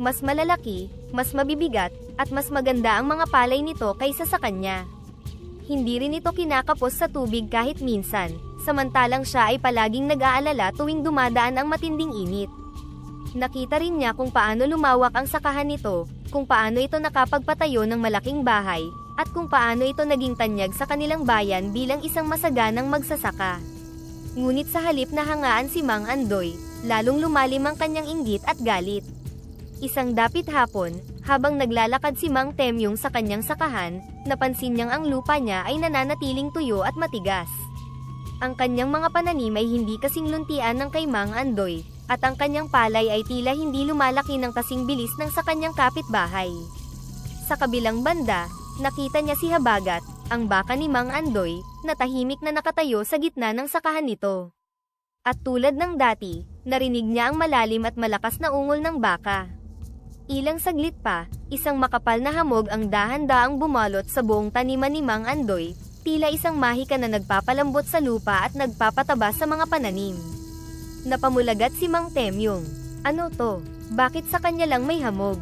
Mas malalaki, mas mabibigat, at mas maganda ang mga palay nito kaysa sa kanya. Hindi rin ito kinakapos sa tubig kahit minsan, samantalang siya ay palaging nag-aalala tuwing dumadaan ang matinding init. Nakita rin niya kung paano lumawak ang sakahan nito, kung paano ito nakapagpatayo ng malaking bahay, at kung paano ito naging tanyag sa kanilang bayan bilang isang masaganang magsasaka. Ngunit sa halip na hangaan si Mang Andoy, lalong lumalim ang kanyang inggit at galit. Isang dapit hapon, habang naglalakad si Mang Temyong sa kanyang sakahan, napansin niyang ang lupa niya ay nananatiling tuyo at matigas. Ang kanyang mga pananim ay hindi kasing luntian ng kay Mang Andoy, at ang kanyang palay ay tila hindi lumalaki ng kasing bilis ng sa kanyang kapitbahay. Sa kabilang banda, nakita niya si Habagat, ang baka ni Mang Andoy, na tahimik na nakatayo sa gitna ng sakahan nito. At tulad ng dati, narinig niya ang malalim at malakas na ungol ng baka. Ilang saglit pa, isang makapal na hamog ang dahan-daang bumalot sa buong taniman ni Mang Andoy, tila isang mahika na nagpapalambot sa lupa at nagpapataba sa mga pananim. Napamulagat si Mang Temyong. Ano to? Bakit sa kanya lang may hamog?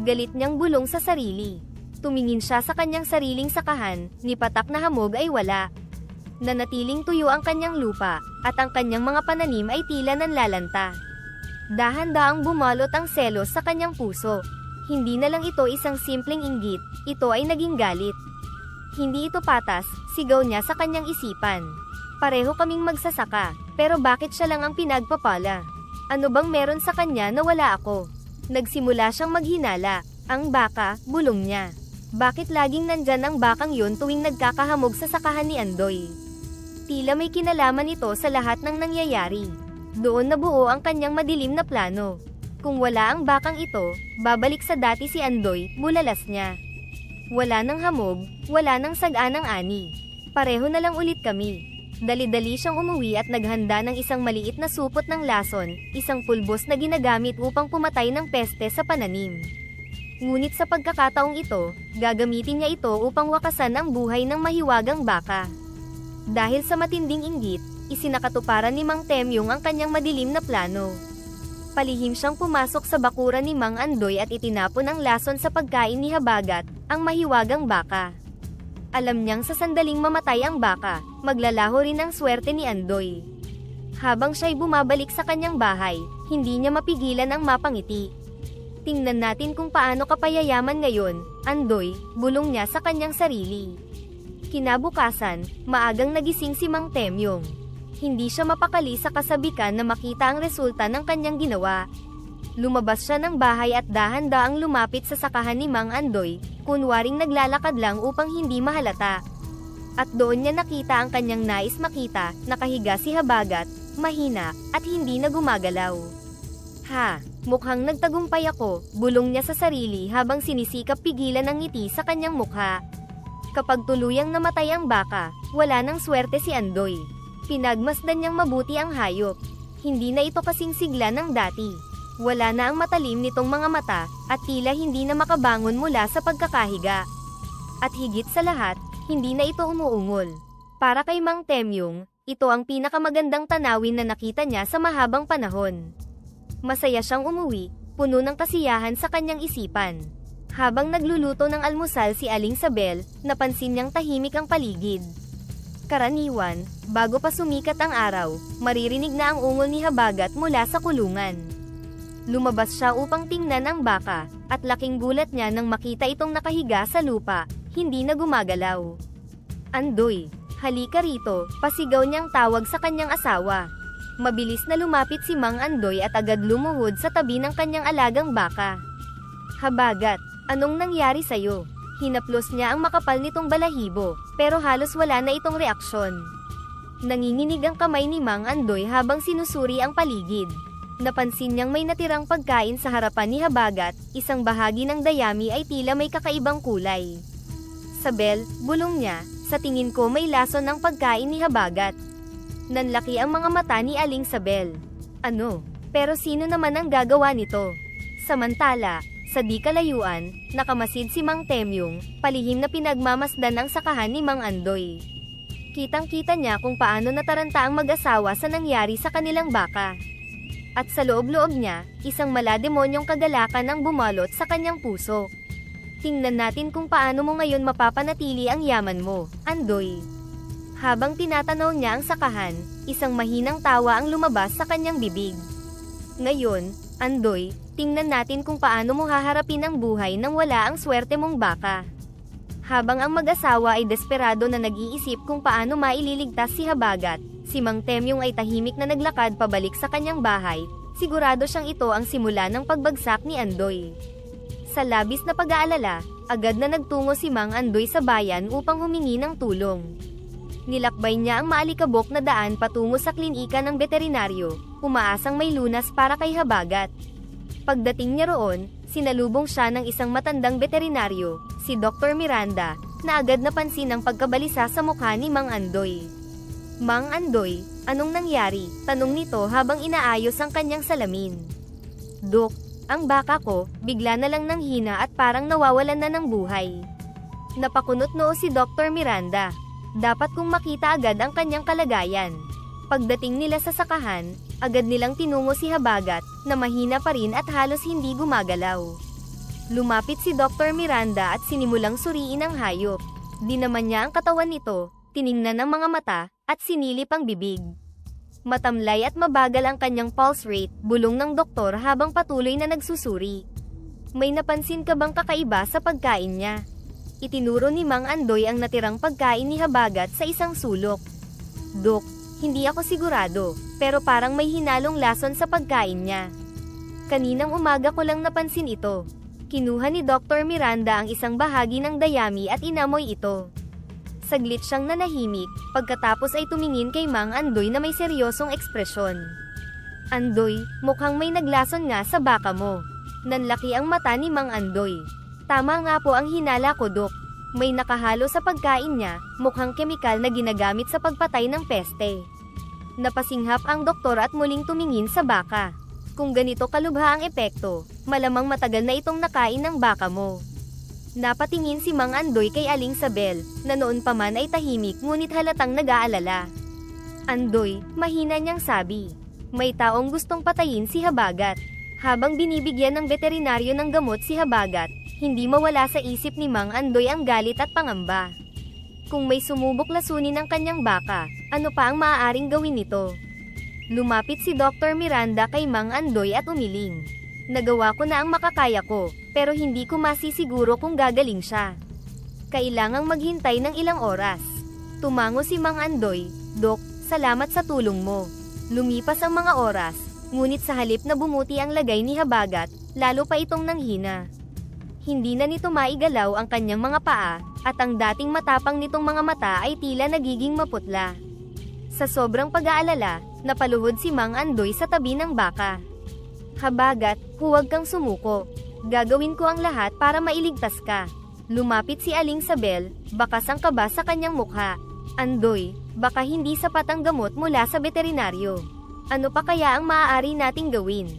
Galit niyang bulong sa sarili. Tumingin siya sa kanyang sariling sakahan, ni patak na hamog ay wala. Nanatiling tuyo ang kanyang lupa, at ang kanyang mga pananim ay tila nanlalanta. Dahan-daang bumalot ang selos sa kanyang puso. Hindi na lang ito isang simpleng inggit, ito ay naging galit. Hindi ito patas, sigaw niya sa kanyang isipan. Pareho kaming magsasaka, pero bakit siya lang ang pinagpapala? Ano bang meron sa kanya na wala ako? Nagsimula siyang maghinala. Ang baka, bulong niya. Bakit laging nandyan ang bakang yun tuwing nagkakahamog sa sakahan ni Andoy? Tila may kinalaman ito sa lahat ng nangyayari. Doon nabuo ang kanyang madilim na plano. Kung wala ang bakang ito, babalik sa dati si Andoy, bulalas niya. Wala nang hamog, wala nang saganang ani. Pareho na lang ulit kami. Dali-dali siyang umuwi at naghanda ng isang maliit na supot ng lason, isang pulbos na ginagamit upang pumatay ng peste sa pananim. Ngunit sa pagkakataong ito, gagamitin niya ito upang wakasan ang buhay ng mahiwagang baka. Dahil sa matinding inggit, isinakatuparan ni Mang Temyong ang kanyang madilim na plano. Palihim siyang pumasok sa bakuran ni Mang Andoy at itinapon ang lason sa pagkain ni Habagat, ang mahiwagang baka. Alam niyang sa sandaling mamatay ang baka, maglalaho rin ang swerte ni Andoy. Habang siya'y bumabalik sa kanyang bahay, hindi niya mapigilan ang mapangiti. Tingnan natin kung paano ka payayaman ngayon, Andoy, bulong niya sa kanyang sarili. Kinabukasan, maagang nagising si Mang Temyong. Hindi siya mapakali sa kasabikan na makita ang resulta ng kanyang ginawa. Lumabas siya ng bahay at dahan-daang lumapit sa sakahan ni Mang Andoy, kunwaring naglalakad lang upang hindi mahalata. At doon niya nakita ang kanyang nais makita, nakahiga si Habagat, mahina, at hindi na gumagalaw. Ha, mukhang nagtagumpay ako, bulong niya sa sarili habang sinisikap pigilan ang ngiti sa kanyang mukha. Kapag tuluyang namatay ang baka, wala nang swerte si Andoy. Pinagmasdan niyang mabuti ang hayop. Hindi na ito kasing sigla ng dati. Wala na ang matalim nitong mga mata, at tila hindi na makabangon mula sa pagkakahiga. At higit sa lahat, hindi na ito umuungol. Para kay Mang Temyong, ito ang pinakamagandang tanawin na nakita niya sa mahabang panahon. Masaya siyang umuwi, puno ng kasiyahan sa kanyang isipan. Habang nagluluto ng almusal si Aling Sabel, napansin niyang tahimik ang paligid. Karaniwan, bago pa sumikat ang araw, maririnig na ang ungol ni Habagat mula sa kulungan. Lumabas siya upang tingnan ang baka, at laking gulat niya nang makita itong nakahiga sa lupa, hindi na gumagalaw. Andoy, halika rito, pasigaw niyang tawag sa kanyang asawa. Mabilis na lumapit si Mang Andoy at agad lumuhod sa tabi ng kanyang alagang baka. Habagat, anong nangyari sa'yo? Hinaplos niya ang makapal nitong balahibo, pero halos wala na itong reaksyon. Nanginginig ang kamay ni Mang Andoy habang sinusuri ang paligid. Napansin niyang may natirang pagkain sa harapan ni Habagat, isang bahagi ng dayami ay tila may kakaibang kulay. Sabel, bulong niya, sa tingin ko may lason ng pagkain ni Habagat. Nanlaki ang mga mata ni Aling Sabel. Ano? Pero sino naman ang gagawa nito? Samantala, sa di kalayuan, nakamasid si Mang Temyong, palihim na pinagmamasdan ang sakahan ni Mang Andoy. Kitang-kita niya kung paano nataranta ang mag-asawa sa nangyari sa kanilang baka. At sa loob-loob niya, isang malademonyong kagalakan ang bumalot sa kanyang puso. Tingnan natin kung paano mo ngayon mapapanatili ang yaman mo, Andoy. Habang tinatanaw niya ang sakahan, isang mahinang tawa ang lumabas sa kanyang bibig. Ngayon, Andoy, tingnan natin kung paano mo haharapin ang buhay nang wala ang swerte mong baka. Habang ang mag-asawa ay desperado na nag-iisip kung paano maililigtas si Habagat, si Mang Temyong ay tahimik na naglakad pabalik sa kanyang bahay, sigurado siyang ito ang simula ng pagbagsak ni Andoy. Sa labis na pag-aalala, agad na nagtungo si Mang Andoy sa bayan upang humingi ng tulong. Nilakbay niya ang maalikabok na daan patungo sa klinika ng veterinaryo, umaasang may lunas para kay Habagat. Pagdating niya roon, sinalubong siya ng isang matandang veterinaryo, si Dr. Miranda, na agad napansin ang pagkabalisa sa mukha ni Mang Andoy. Mang Andoy, anong nangyari? Tanong nito habang inaayos ang kanyang salamin. Dok, ang baka ko, bigla na lang nanghina at parang nawawalan na ng buhay. Napakunot noo si Dr. Miranda. Dapat kong makita agad ang kanyang kalagayan. Pagdating nila sa sakahan, agad nilang tinungo si Habagat, na mahina pa rin at halos hindi gumagalaw. Lumapit si Dr. Miranda at sinimulang suriin ang hayop. Dinaman niya ang katawan nito, tiningnan ang mga mata, at sinilip ang bibig. Matamlay at mabagal ang kanyang pulse rate, bulong ng doktor habang patuloy na nagsusuri. May napansin ka bang kakaiba sa pagkain niya? Itinuro ni Mang Andoy ang natirang pagkain ni Habagat sa isang sulok. Dok, hindi ako sigurado, pero parang may hinalong lason sa pagkain niya. Kaninang umaga ko lang napansin ito. Kinuha ni Dr. Miranda ang isang bahagi ng dayami at inamoy ito. Saglit siyang nanahimik, pagkatapos ay tumingin kay Mang Andoy na may seryosong ekspresyon. Andoy, mukhang may naglason nga sa baka mo. Nanlaki ang mata ni Mang Andoy. Tama nga po ang hinala ko, Dok. May nakahalo sa pagkain niya, mukhang kemikal na ginagamit sa pagpatay ng peste. Napasinghap ang doktor at muling tumingin sa baka. Kung ganito kalubha ang epekto, malamang matagal na itong nakain ng baka mo. Napatingin si Mang Andoy kay Aling Sabel, na noon pa man ay tahimik ngunit halatang nag-aalala. Andoy, mahina niyang sabi. May taong gustong patayin si Habagat. Habang binibigyan ng veterinaryo ng gamot si Habagat, hindi mawala sa isip ni Mang Andoy ang galit at pangamba. Kung may sumubok lasunin ang kanyang baka, ano pa ang maaaring gawin nito? Lumapit si Dr. Miranda kay Mang Andoy at umiling. Nagawa ko na ang makakaya ko, pero hindi ko masisiguro kung gagaling siya. Kailangang maghintay ng ilang oras. Tumango si Mang Andoy, Dok, salamat sa tulong mo. Lumipas ang mga oras, ngunit sa halip na bumuti ang lagay ni Habagat, lalo pa itong nanghina. Hindi na nito maigalaw ang kanyang mga paa, at ang dating matapang nitong mga mata ay tila nagiging maputla. Sa sobrang pag-aalala, napaluhod si Mang Andoy sa tabi ng baka. Habagat, huwag kang sumuko. Gagawin ko ang lahat para mailigtas ka. Lumapit si Aling Sabel, bakas ang kaba sa kanyang mukha. Andoy, baka hindi sapat ang gamot mula sa veterinaryo. Ano pa kaya ang maaari nating gawin?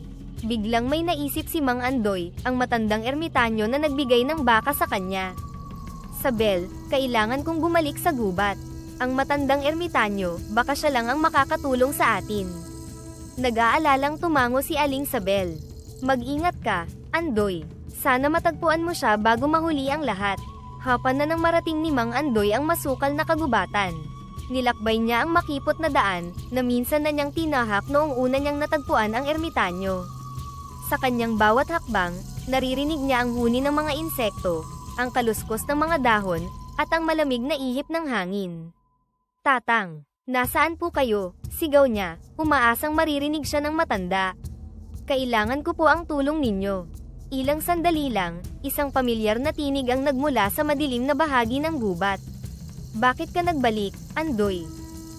Biglang may naisip si Mang Andoy, ang matandang ermitanyo na nagbigay ng baka sa kanya. Sabel, kailangan kong bumalik sa gubat. Ang matandang ermitanyo, baka siya lang ang makakatulong sa atin. Nag-aalalang tumango si Aling Sabel. Mag-ingat ka, Andoy. Sana matagpuan mo siya bago mahuli ang lahat. Hapan na nang marating ni Mang Andoy ang masukal na kagubatan. Nilakbay niya ang makipot na daan, na minsan na niyang tinahak noong una niyang natagpuan ang ermitanyo. Sa kanyang bawat hakbang, naririnig niya ang huni ng mga insekto, ang kaluskos ng mga dahon, at ang malamig na ihip ng hangin. Tatang, nasaan po kayo? Sigaw niya, umaasang maririnig siya ng matanda. Kailangan ko po ang tulong ninyo. Ilang sandali lang, isang pamilyar na tinig ang nagmula sa madilim na bahagi ng gubat. Bakit ka nagbalik, Andoy?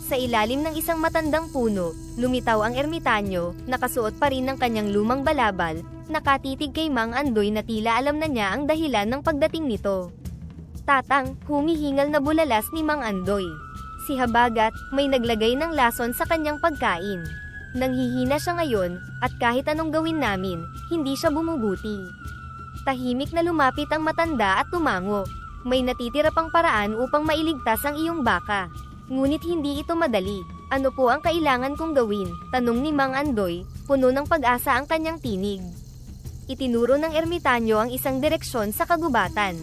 Sa ilalim ng isang matandang puno, lumitaw ang ermitanyo, nakasuot pa rin ng kanyang lumang balabal, nakatitig kay Mang Andoy na tila alam na niya ang dahilan ng pagdating nito. Tatang, humihingal na bulalas ni Mang Andoy. Si Habagat, may naglagay ng lason sa kanyang pagkain. Nanghihina siya ngayon, at kahit anong gawin namin, hindi siya bumubuti. Tahimik na lumapit ang matanda at tumango. May natitira pang paraan upang mailigtas ang iyong baka. Ngunit hindi ito madali. Ano po ang kailangan kong gawin? Tanong ni Mang Andoy, puno ng pag-asa ang kanyang tinig. Itinuro ng ermitanyo ang isang direksyon sa kagubatan.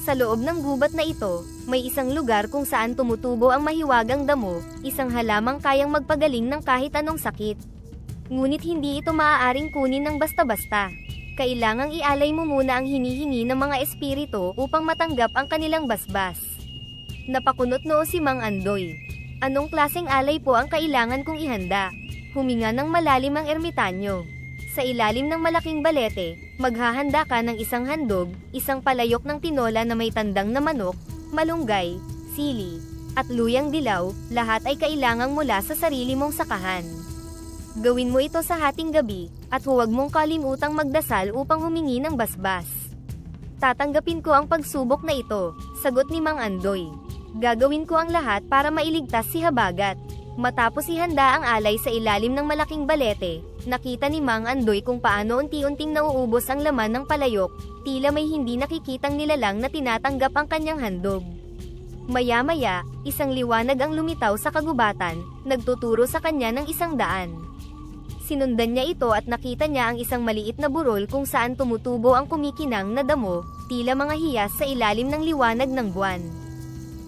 Sa loob ng gubat na ito, may isang lugar kung saan tumutubo ang mahiwagang damo, isang halamang kayang magpagaling ng kahit anong sakit. Ngunit hindi ito maaaring kunin ng basta-basta. Kailangang ialay mo muna ang hinihingi ng mga espiritu upang matanggap ang kanilang basbas. Napakunot noo si Mang Andoy. Anong klaseng alay po ang kailangan kong ihanda? Huminga ng malalim ang ermitanyo. Sa ilalim ng malaking balete, maghahanda ka ng isang handog, isang palayok ng tinola na may tandang na manok, malunggay, sili, at luyang dilaw, lahat ay kailangang mula sa sarili mong sakahan. Gawin mo ito sa hating gabi, at huwag mong kalimutang magdasal upang humingi ng basbas. Tatanggapin ko ang pagsubok na ito, sagot ni Mang Andoy. Gagawin ko ang lahat para mailigtas si Habagat. Matapos ihanda ang alay sa ilalim ng malaking balete, nakita ni Mang Andoy kung paano unti-unting nauubos ang laman ng palayok, tila may hindi nakikitang nilalang na tinatanggap ang kanyang handog. Maya-maya, isang liwanag ang lumitaw sa kagubatan, nagtuturo sa kanya ng isang daan. Sinundan niya ito at nakita niya ang isang maliit na burol kung saan tumutubo ang kumikinang na damo, tila mga hiyas sa ilalim ng liwanag ng buwan.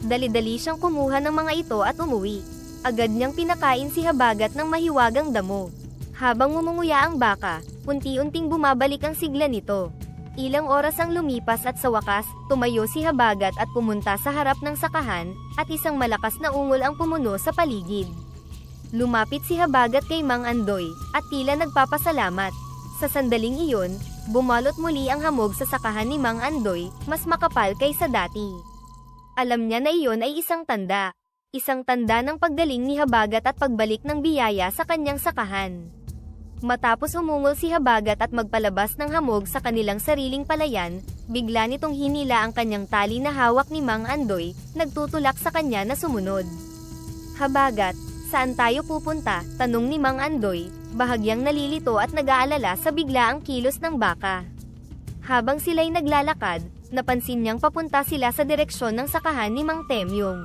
Dali-dali siyang kumuha ng mga ito at umuwi. Agad niyang pinakain si Habagat ng mahiwagang damo. Habang ngumunguya ang baka, unti-unting bumabalik ang sigla nito. Ilang oras ang lumipas at sa wakas, tumayo si Habagat at pumunta sa harap ng sakahan, at isang malakas na ungol ang pumuno sa paligid. Lumapit si Habagat kay Mang Andoy, at tila nagpapasalamat. Sa sandaling iyon, bumalot muli ang hamog sa sakahan ni Mang Andoy, mas makapal kaysa dati. Alam niya na iyon ay isang tanda. Isang tanda ng paggaling ni Habagat at pagbalik ng biyaya sa kanyang sakahan. Matapos umungol si Habagat at magpalabas ng hamog sa kanilang sariling palayan, bigla nitong hinila ang kanyang tali na hawak ni Mang Andoy, nagtutulak sa kanya na sumunod. Habagat, saan tayo pupunta? Tanong ni Mang Andoy, bahagyang nalilito at nag-aalala sa biglaang kilos ng baka. Habang sila'y naglalakad, napansin niyang papunta sila sa direksyon ng sakahan ni Mang Temyong.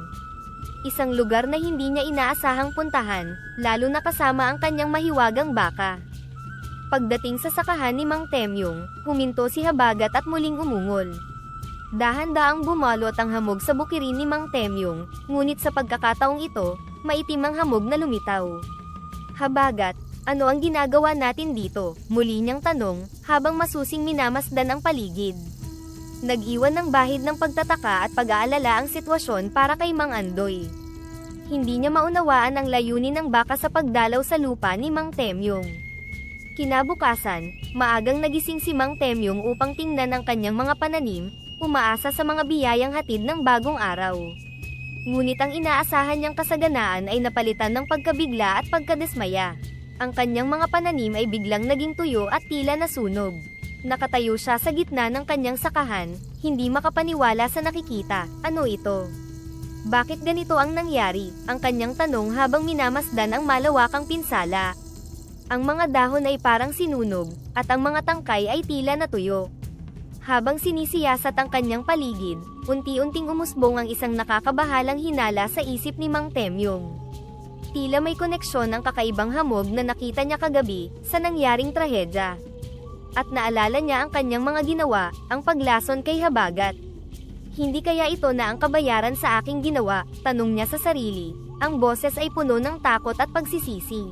Isang lugar na hindi niya inaasahang puntahan, lalo na kasama ang kanyang mahiwagang baka. Pagdating sa sakahan ni Mang Temyong, huminto si Habagat at muling umungol. Dahan-daang bumalot ang hamog sa bukirin ni Mang Temyong, ngunit sa pagkakataong ito, maitim ang hamog na lumitaw. Habagat, ano ang ginagawa natin dito? Muli niyang tanong, habang masusing minamasdan ang paligid. Nag-iwan ng bahid ng pagtataka at pag-aalala ang sitwasyon para kay Mang Andoy. Hindi niya maunawaan ang layunin ng baka sa pagdalaw sa lupa ni Mang Temyong. Kinabukasan, maagang nagising si Mang Temyong upang tingnan ang kanyang mga pananim, umaasa sa mga biyayang hatid ng bagong araw. Ngunit ang inaasahan niyang kasaganaan ay napalitan ng pagkabigla at pagkadismaya. Ang kanyang mga pananim ay biglang naging tuyo at tila nasunog. Nakatayo siya sa gitna ng kanyang sakahan, hindi makapaniwala sa nakikita. Ano ito? Bakit ganito ang nangyari? Ang kanyang tanong habang minamasdan ang malawakang pinsala. Ang mga dahon ay parang sinunog, at ang mga tangkay ay tila natuyo. Habang sinisiyasat ang kanyang paligid, unti-unting umusbong ang isang nakakabahalang hinala sa isip ni Mang Temyong. Tila may koneksyon ang kakaibang hamog na nakita niya kagabi sa nangyaring trahedya. At naalala niya ang kanyang mga ginawa, ang paglason kay Habagat. Hindi kaya ito na ang kabayaran sa aking ginawa? Tanong niya sa sarili. Ang boses ay puno ng takot at pagsisisi.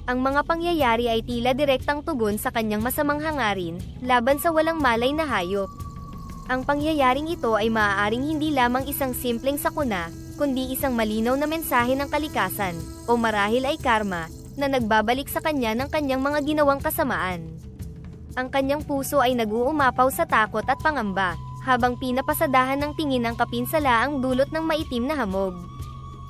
Ang mga pangyayari ay tila direktang tugon sa kanyang masamang hangarin, laban sa walang malay na hayop. Ang pangyayaring ito ay maaaring hindi lamang isang simpleng sakuna, kundi isang malinaw na mensahe ng kalikasan, o marahil ay karma, na nagbabalik sa kanya ng kanyang mga ginawang kasamaan. Ang kanyang puso ay nag-uumapaw sa takot at pangamba, habang pinapasadahan ng tingin ang kapinsala ang dulot ng maitim na hamog.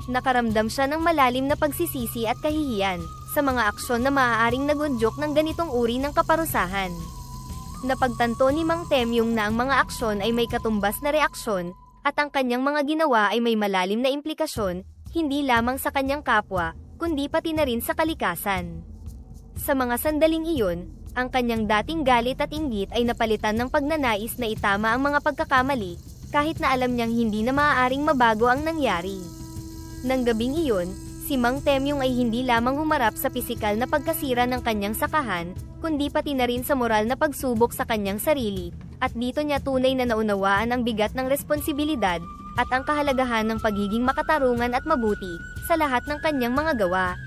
Nakaramdam siya ng malalim na pagsisisi at kahihiyan, sa mga aksyon na maaaring nagudyok ng ganitong uri ng kaparusahan. Napagtanto ni Mang Temyong na ang mga aksyon ay may katumbas na reaksyon, at ang kanyang mga ginawa ay may malalim na implikasyon, hindi lamang sa kanyang kapwa, kundi pati na rin sa kalikasan. Sa mga sandaling iyon, ang kanyang dating galit at inggit ay napalitan ng pagnanais na itama ang mga pagkakamali, kahit na alam niyang hindi na maaaring mabago ang nangyari. Nang gabing iyon, si Mang Temyong ay hindi lamang humarap sa pisikal na pagkasira ng kanyang sakahan, kundi pati na rin sa moral na pagsubok sa kanyang sarili, at dito niya tunay na naunawaan ang bigat ng responsibilidad, at ang kahalagahan ng pagiging makatarungan at mabuti, sa lahat ng kanyang mga gawa.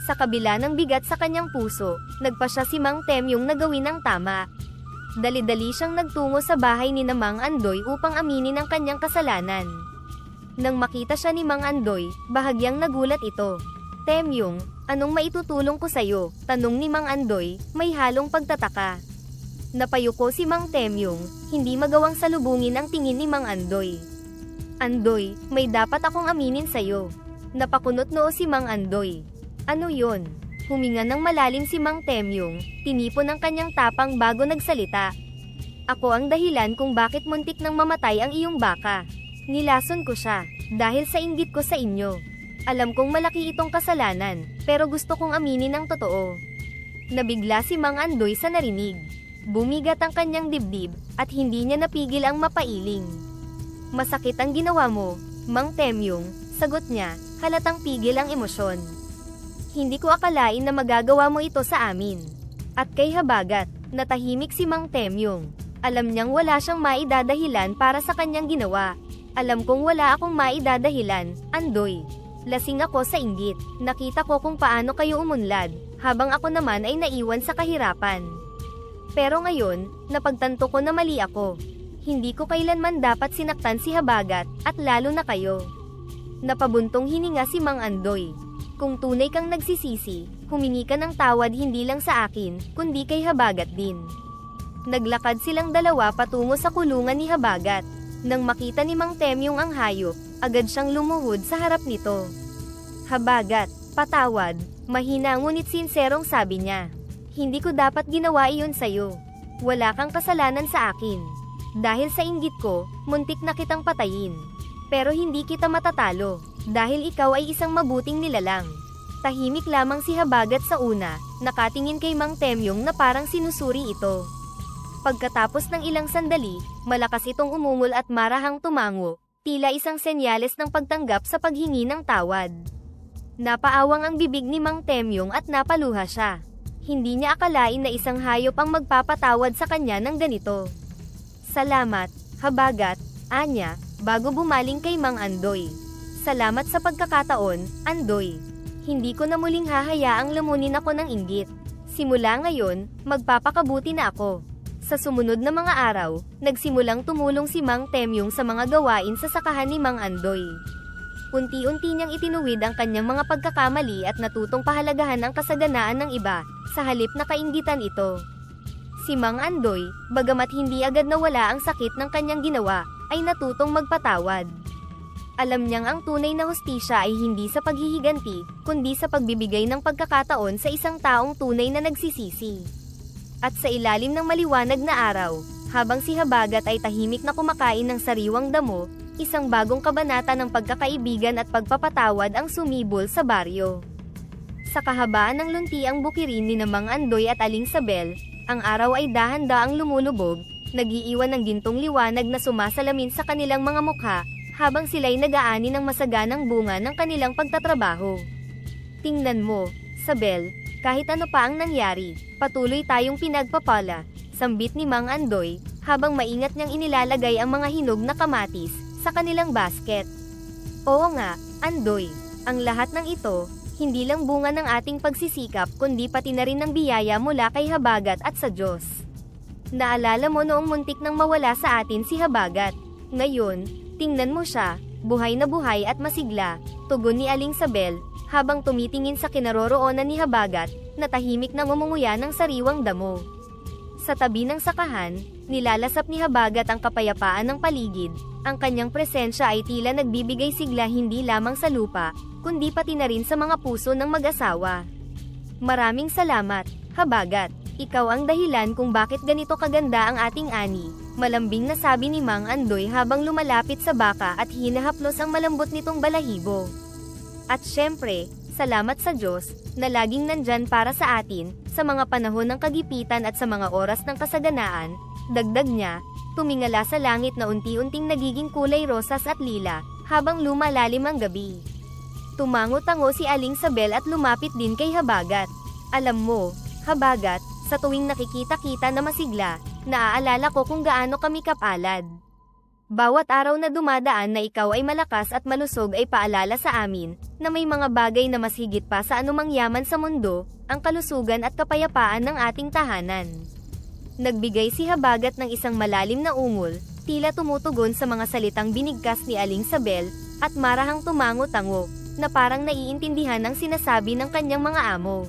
Sa kabila ng bigat sa kanyang puso, nagpasya si Mang Temyong na gawin ang tama. Dali-dali siyang nagtungo sa bahay ni Mang Andoy upang aminin ang kanyang kasalanan. Nang makita siya ni Mang Andoy, bahagyang nagulat ito. Temyong, anong maitutulong ko sa'yo? Tanong ni Mang Andoy, may halong pagtataka. Napayuko si Mang Temyong, hindi magawang salubungin ang tingin ni Mang Andoy. Andoy, may dapat akong aminin sa'yo. Napakunot noo si Mang Andoy. Ano yon? Huminga ng malalim si Mang Temyong, tinipon ang kanyang tapang bago nagsalita. Ako ang dahilan kung bakit muntik nang mamatay ang iyong baka. Nilason ko siya, dahil sa inggit ko sa inyo. Alam kong malaki itong kasalanan, pero gusto kong aminin ang totoo. Nabigla si Mang Andoy sa narinig. Bumigat ang kanyang dibdib, at hindi niya napigil ang mapailing. Masakit ang ginawa mo, Mang Temyong, sagot niya, halatang pigil ang emosyon. Hindi ko akalain na magagawa mo ito sa amin. At kay Habagat, natahimik si Mang Temyong. Alam niyang wala siyang maidadahilan para sa kanyang ginawa. Alam kong wala akong maidadahilan, Andoy. Lasing ako sa inggit. Nakita ko kung paano kayo umunlad, habang ako naman ay naiwan sa kahirapan. Pero ngayon, napagtanto ko na mali ako. Hindi ko kailanman dapat sinaktan si Habagat, at lalo na kayo. Napabuntong hininga si Mang Andoy. Kung tunay kang nagsisisi, humingi ka ng tawad hindi lang sa akin, kundi kay Habagat din. Naglakad silang dalawa patungo sa kulungan ni Habagat. Nang makita ni Mang Temyong ang hayop, agad siyang lumuhod sa harap nito. Habagat, patawad, mahina ngunit sinserong sabi niya. Hindi ko dapat ginawa iyon sa'yo. Wala kang kasalanan sa akin. Dahil sa inggit ko, muntik na kitang patayin. Pero hindi kita matatalo. Dahil ikaw ay isang mabuting nilalang. Tahimik lamang si Habagat sa una, nakatingin kay Mang Temyong na parang sinusuri ito. Pagkatapos ng ilang sandali, malakas itong umungol at marahang tumango, tila isang senyales ng pagtanggap sa paghingi ng tawad. Napaawang ang bibig ni Mang Temyong at napaluha siya. Hindi niya akalain na isang hayop ang magpapatawad sa kanya ng ganito. Salamat, Habagat, anya, bago bumaling kay Mang Andoy. Salamat sa pagkakataon, Andoy. Hindi ko na muling hahayaang lamunin ako ng inggit. Simula ngayon, magpapakabuti na ako. Sa sumunod na mga araw, nagsimulang tumulong si Mang Temyong sa mga gawain sa sakahan ni Mang Andoy. Unti-unti niyang itinuwid ang kanyang mga pagkakamali at natutong pahalagahan ang kasaganaan ng iba, sa halip na kainggitan ito. Si Mang Andoy, bagamat hindi agad nawala ang sakit ng kanyang ginawa, ay natutong magpatawad. Alam niyang ang tunay na hustisya ay hindi sa paghihiganti, kundi sa pagbibigay ng pagkakataon sa isang taong tunay na nagsisisi. At sa ilalim ng maliwanag na araw, habang si Habagat ay tahimik na kumakain ng sariwang damo, isang bagong kabanata ng pagkakaibigan at pagpapatawad ang sumibol sa baryo. Sa kahabaan ng luntiang bukirin ni Mang Andoy at Aling Sabel, ang araw ay dahan-daang lumulubog, nag-iiwan ng gintong liwanag na sumasalamin sa kanilang mga mukha, habang sila'y nag-aani ng masaganang bunga ng kanilang pagtatrabaho. Tingnan mo, Sabel, kahit ano pa ang nangyari, patuloy tayong pinagpapala, sambit ni Mang Andoy, habang maingat niyang inilalagay ang mga hinog na kamatis sa kanilang basket. Oo nga, Andoy, ang lahat ng ito, hindi lang bunga ng ating pagsisikap kundi pati na rin ng biyaya mula kay Habagat at sa Diyos. Naalala mo noong muntik nang mawala sa atin si Habagat. Ngayon, tingnan mo siya, buhay na buhay at masigla, tugon ni Aling Sabel, habang tumitingin sa kinaroroonan ni Habagat, na tahimik na ngumunguya ng sariwang damo. Sa tabi ng sakahan, nilalasap ni Habagat ang kapayapaan ng paligid, ang kanyang presensya ay tila nagbibigay sigla hindi lamang sa lupa, kundi pati na rin sa mga puso ng mag-asawa. Maraming salamat, Habagat, ikaw ang dahilan kung bakit ganito kaganda ang ating ani, malambing na sabi ni Mang Andoy habang lumalapit sa baka at hinahaplos ang malambot nitong balahibo. At syempre, salamat sa Diyos, na laging nandyan para sa atin, sa mga panahon ng kagipitan at sa mga oras ng kasaganaan, dagdag niya, tumingala sa langit na unti-unting nagiging kulay rosas at lila, habang lumalalim ang gabi. Tumango-tango si Aling Sabel at lumapit din kay Habagat. Alam mo, Habagat, sa tuwing nakikita-kita na masigla, naaalala ko kung gaano kami kapalad. Bawat araw na dumadaan na ikaw ay malakas at malusog ay paalala sa amin, na may mga bagay na mas higit pa sa anumang yaman sa mundo, ang kalusugan at kapayapaan ng ating tahanan. Nagbigay si Habagat ng isang malalim na ungol, tila tumutugon sa mga salitang binigkas ni Aling Sabel, at marahang tumango-tango, na parang naiintindihan ang sinasabi ng kanyang mga amo.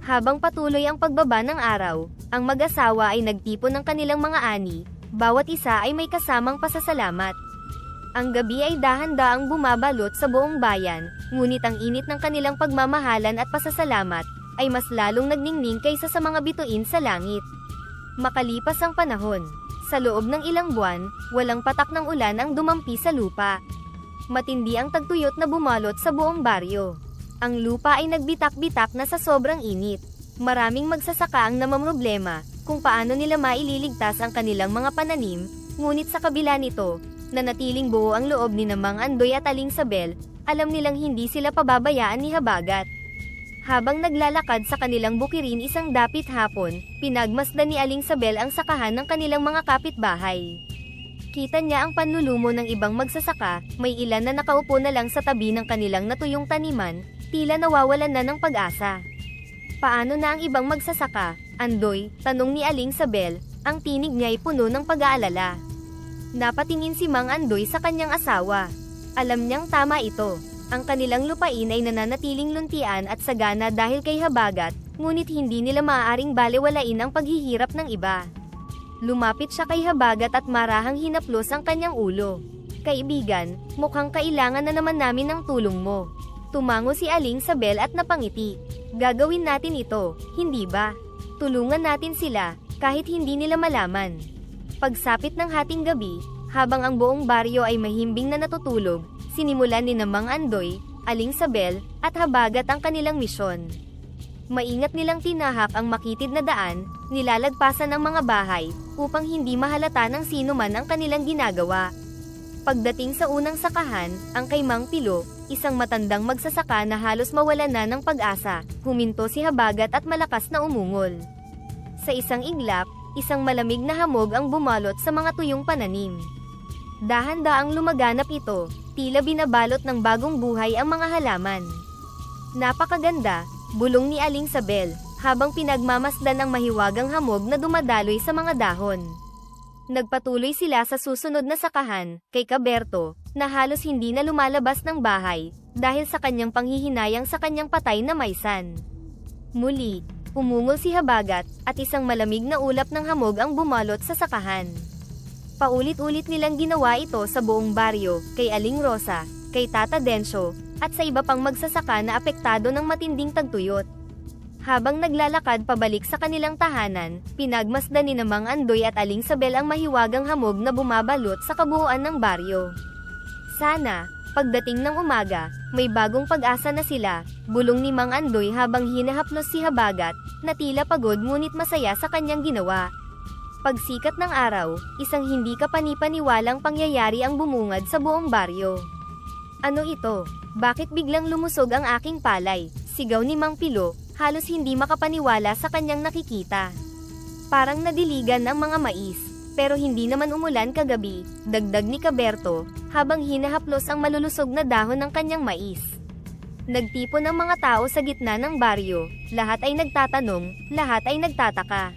Habang patuloy ang pagbaba ng araw, ang mag-asawa ay nagtipon ng kanilang mga ani, bawat isa ay may kasamang pasasalamat. Ang gabi ay dahan-daang bumabalot sa buong bayan, ngunit ang init ng kanilang pagmamahalan at pasasalamat ay mas lalong nagningning kaysa sa mga bituin sa langit. Makalipas ang panahon, sa loob ng ilang buwan, walang patak ng ulan ang dumampi sa lupa. Matindi ang tagtuyot na bumalot sa buong baryo. Ang lupa ay nagbitak-bitak na sa sobrang init. Maraming magsasaka ang namamroblema kung paano nila maililigtas ang kanilang mga pananim, ngunit sa kabila nito, nanatiling buo ang loob ni Mang Andoy at Aling Sabel, alam nilang hindi sila pababayaan ni Habagat. Habang naglalakad sa kanilang bukirin isang dapit hapon, pinagmasdan ni Aling Sabel ang sakahan ng kanilang mga kapitbahay. Kita niya ang panlulumo ng ibang magsasaka, may ilan na nakaupo na lang sa tabi ng kanilang natuyong taniman, tila nawawalan na ng pag-asa. Paano na ang ibang magsasaka, Andoy? Tanong ni Aling Sabel, ang tinig niya ay puno ng pag-aalala. Napatingin si Mang Andoy sa kanyang asawa. Alam niyang tama ito. Ang kanilang lupain ay nananatiling luntian at sagana dahil kay Habagat, ngunit hindi nila maaaring balewalain ang paghihirap ng iba. Lumapit siya kay Habagat at marahang hinaplos ang kanyang ulo. Kaibigan, mukhang kailangan na naman namin ng tulong mo. Tumango si Aling Sabel at napangiti. Gagawin natin ito, hindi ba? Tulungan natin sila, kahit hindi nila malaman. Pagsapit ng hating gabi, habang ang buong baryo ay mahimbing na natutulog, sinimulan ni Mang Andoy, Aling Sabel, at Habagat ang kanilang misyon. Maingat nilang tinahak ang makitid na daan, nilalagpasan ng mga bahay, upang hindi mahalata ng sino man ang kanilang ginagawa. Pagdating sa unang sakahan, ang kay Mang Pilo, isang matandang magsasaka na halos mawalan na ng pag-asa, huminto si Habagat at malakas na umungol. Sa isang iglap, isang malamig na hamog ang bumalot sa mga tuyong pananim. Dahan-daang lumaganap ito, tila binabalot ng bagong buhay ang mga halaman. Napakaganda, bulong ni Aling Sabel, habang pinagmamasdan ang mahiwagang hamog na dumadaloy sa mga dahon. Nagpatuloy sila sa susunod na sakahan, kay Caberto, na halos hindi na lumalabas ng bahay, dahil sa kanyang panghihinayang sa kanyang patay na maysan. Muli, umungol si Habagat, at isang malamig na ulap ng hamog ang bumalot sa sakahan. Paulit-ulit nilang ginawa ito sa buong baryo, kay Aling Rosa, kay Tata Densyo, at sa iba pang magsasaka na apektado ng matinding tagtuyot. Habang naglalakad pabalik sa kanilang tahanan, pinagmasdan ni Mang Andoy at Aling Sabel ang mahiwagang hamog na bumabalot sa kabuuan ng baryo. Sana, pagdating ng umaga, may bagong pag-asa na sila, bulong ni Mang Andoy habang hinahaplos si Habagat, na tila pagod ngunit masaya sa kanyang ginawa. Pagsikat ng araw, isang hindi kapanipaniwalang pangyayari ang bumungad sa buong baryo. Ano ito? Bakit biglang lumusog ang aking palay? Sigaw ni Mang Pilo, halos hindi makapaniwala sa kanyang nakikita. Parang nadiligan ang mga mais, pero hindi naman umulan kagabi, dagdag ni Caberto, habang hinahaplos ang malulusog na dahon ng kanyang mais. Nagtipon ang mga tao sa gitna ng baryo, lahat ay nagtatanong, lahat ay nagtataka.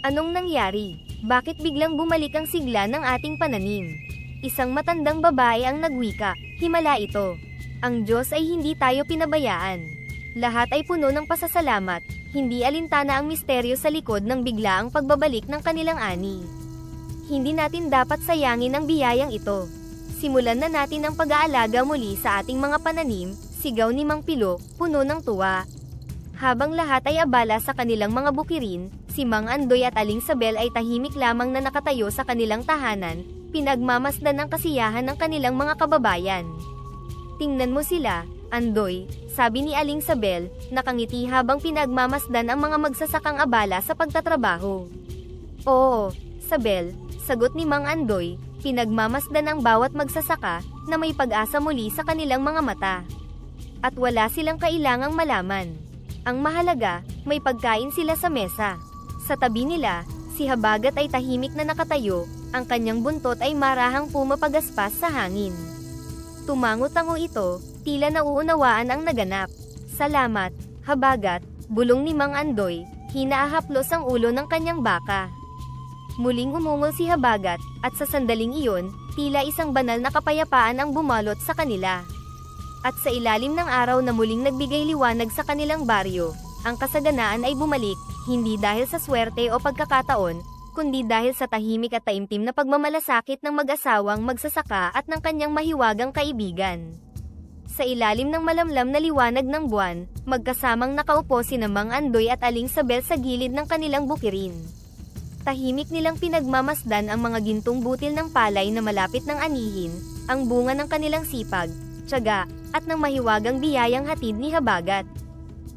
Anong nangyari? Bakit biglang bumalik ang sigla ng ating pananim? Isang matandang babae ang nagwika, himala ito. Ang Diyos ay hindi tayo pinabayaan. Lahat ay puno ng pasasalamat, hindi alintana ang misteryo sa likod ng biglaang pagbabalik ng kanilang ani. Hindi natin dapat sayangin ang biyayang ito. Simulan na natin ang pag-aalaga muli sa ating mga pananim, sigaw ni Mang Pilo, puno ng tuwa. Habang lahat ay abala sa kanilang mga bukirin, si Mang Andoy at Aling Sabel ay tahimik lamang na nakatayo sa kanilang tahanan, pinagmamasdan ng kasiyahan ng kanilang mga kababayan. Tingnan mo sila, Andoy, sabi ni Aling Sabel, nakangiti habang pinagmamasdan ang mga magsasakang abala sa pagtatrabaho. Oo, Sabel, sagot ni Mang Andoy, pinagmamasdan ang bawat magsasaka, na may pag-asa muli sa kanilang mga mata. At wala silang kailangang malaman. Ang mahalaga, may pagkain sila sa mesa. Sa tabi nila, si Habagat ay tahimik na nakatayo, ang kanyang buntot ay marahang pumapagaspas sa hangin. Tumango-tango ito, tila nauunawaan ang naganap. Salamat, Habagat, bulong ni Mang Andoy, hinaahaplos ang ulo ng kanyang baka. Muling umungol si Habagat, at sa sandaling iyon, tila isang banal na kapayapaan ang bumalot sa kanila. At sa ilalim ng araw na muling nagbigay liwanag sa kanilang baryo, ang kasaganaan ay bumalik, hindi dahil sa swerte o pagkakataon, kundi dahil sa tahimik at taimtim na pagmamalasakit ng mag-asawang magsasaka at ng kanyang mahiwagang kaibigan. Sa ilalim ng malamlam na liwanag ng buwan, magkasamang nakaupo sina Mang Andoy at Aling Sabel sa gilid ng kanilang bukirin. Tahimik nilang pinagmamasdan ang mga gintong butil ng palay na malapit ng anihin, ang bunga ng kanilang sipag, tiyaga, at ng mahiwagang biyayang hatid ni Habagat.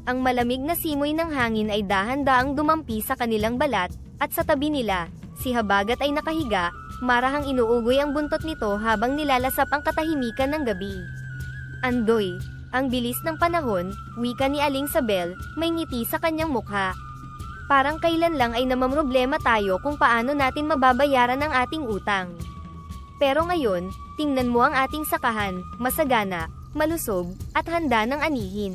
Ang malamig na simoy ng hangin ay dahan-daang dumampi sa kanilang balat, at sa tabi nila, si Habagat ay nakahiga, marahang inuugoy ang buntot nito habang nilalasap ang katahimikan ng gabi. Andoy, ang bilis ng panahon, wika ni Aling Sabel, may ngiti sa kanyang mukha. Parang kailan lang ay namamroblema tayo kung paano natin mababayaran ang ating utang. Pero ngayon, tingnan mo ang ating sakahan, masagana, malusog, at handa ng anihin.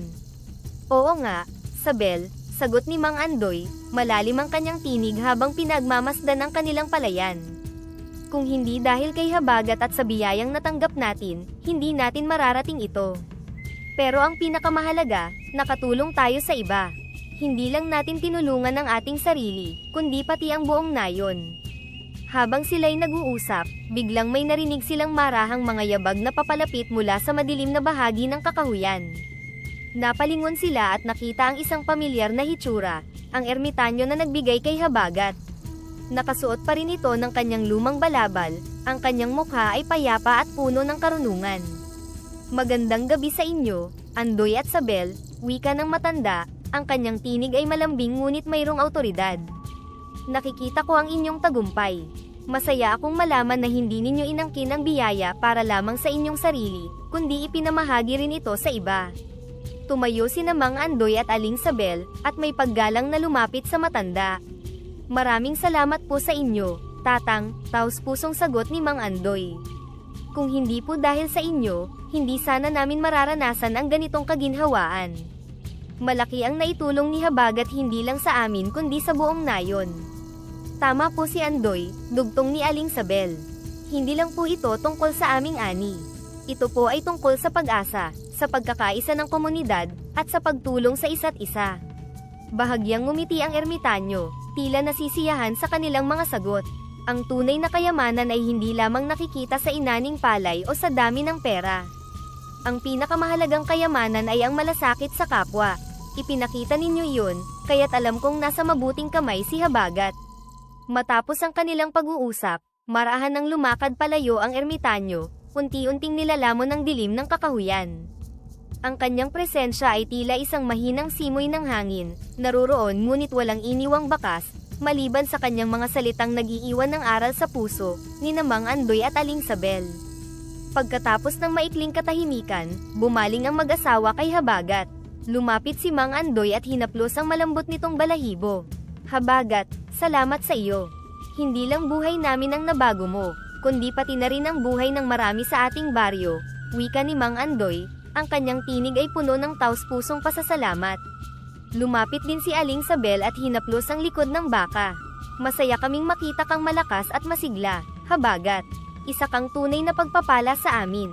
Oo nga, Sabel, sagot ni Mang Andoy, malalim ang kanyang tinig habang pinagmamasdan ang kanilang palayan. Kung hindi dahil kay Habagat at sa biyayang natanggap natin, hindi natin mararating ito. Pero ang pinakamahalaga, nakatulong tayo sa iba. Hindi lang natin tinulungan ang ating sarili, kundi pati ang buong nayon. Habang sila'y nag-uusap, biglang may narinig silang marahang mga yabag na papalapit mula sa madilim na bahagi ng kakahuyan. Napalingon sila at nakita ang isang pamilyar na hitsura, ang ermitanyo na nagbigay kay Habagat. Nakasuot pa rin ito ng kanyang lumang balabal, ang kanyang mukha ay payapa at puno ng karunungan. Magandang gabi sa inyo, Andoy at Sabel, wika ng matanda, ang kanyang tinig ay malambing ngunit mayroong awtoridad. Nakikita ko ang inyong tagumpay. Masaya akong malaman na hindi ninyo inangkin ang biyaya para lamang sa inyong sarili, kundi ipinamahagi rin ito sa iba. Tumayo sina Mang Andoy at Aling Sabel, at may paggalang na lumapit sa matanda. Maraming salamat po sa inyo, Tatang, taos-pusong sagot ni Mang Andoy. Kung hindi po dahil sa inyo, hindi sana namin mararanasan ang ganitong kaginhawaan. Malaki ang naitulong ni Habagat hindi lang sa amin kundi sa buong nayon. Tama po si Andoy, dugtong ni Aling Sabel. Hindi lang po ito tungkol sa aming ani. Ito po ay tungkol sa pag-asa, sa pagkakaisa ng komunidad, at sa pagtulong sa isa't isa. Bahagyang ngumiti ang ermitanyo, tila nasisiyahan sa kanilang mga sagot. Ang tunay na kayamanan ay hindi lamang nakikita sa inaning palay o sa dami ng pera. Ang pinakamahalagang kayamanan ay ang malasakit sa kapwa. Ipinakita ninyo iyon, kaya't alam kong nasa mabuting kamay si Habagat. Matapos ang kanilang pag-uusap, marahan ng lumakad palayo ang ermitanyo, unti-unting nilalamon ng dilim ng kakahuyan. Ang kanyang presensya ay tila isang mahinang simoy ng hangin, naroroon ngunit walang iniwang bakas, maliban sa kanyang mga salitang nag-iiwan ng aral sa puso, ni Mang Andoy at Aling Sabel. Pagkatapos ng maikling katahimikan, bumaling ang mag-asawa kay Habagat. Lumapit si Mang Andoy at hinaplos ang malambot nitong balahibo. Habagat, salamat sa iyo. Hindi lang buhay namin ang nabago mo, kundi pati na rin ang buhay ng marami sa ating baryo, wika ni Mang Andoy, ang kanyang tinig ay puno ng taos-pusong pasasalamat. Lumapit din si Aling Sabel at hinaplos ang likod ng baka. Masaya kaming makita kang malakas at masigla, Habagat. Isa kang tunay na pagpapala sa amin.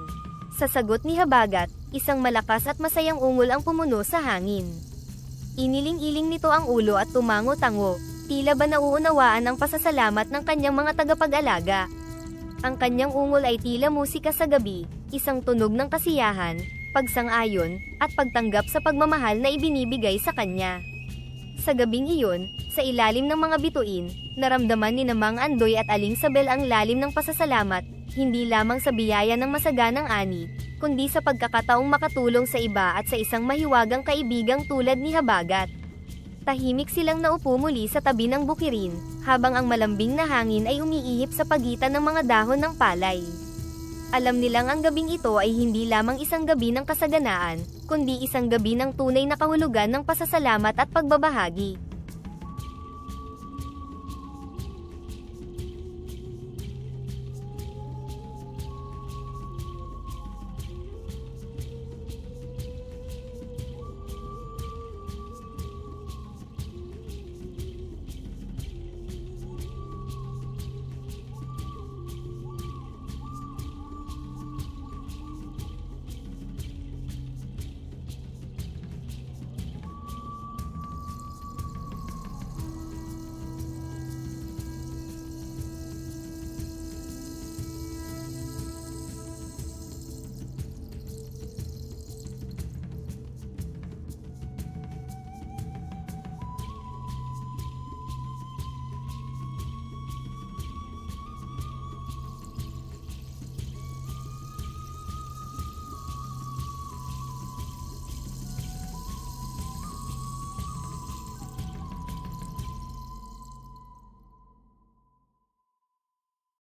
Sa sagot ni Habagat, isang malakas at masayang ungol ang pumuno sa hangin. Iniling-iling nito ang ulo at tumango-tango, tila ba nauunawaan ang pasasalamat ng kanyang mga tagapag-alaga. Ang kanyang ungol ay tila musika sa gabi, isang tunog ng kasiyahan, pagsang-ayon, at pagtanggap sa pagmamahal na ibinibigay sa kanya. Sa gabing iyon, sa ilalim ng mga bituin, naramdaman ni Mang Andoy at Aling Sabel ang lalim ng pasasalamat, hindi lamang sa biyaya ng masaganang ani, kundi sa pagkakataong makatulong sa iba at sa isang mahiwagang kaibigang tulad ni Habagat. Tahimik silang naupo muli sa tabi ng bukirin, habang ang malambing na hangin ay umiihip sa pagitan ng mga dahon ng palay. Alam nilang ang gabing ito ay hindi lamang isang gabi ng kasaganaan, kundi isang gabi ng tunay na kahulugan ng pasasalamat at pagbabahagi.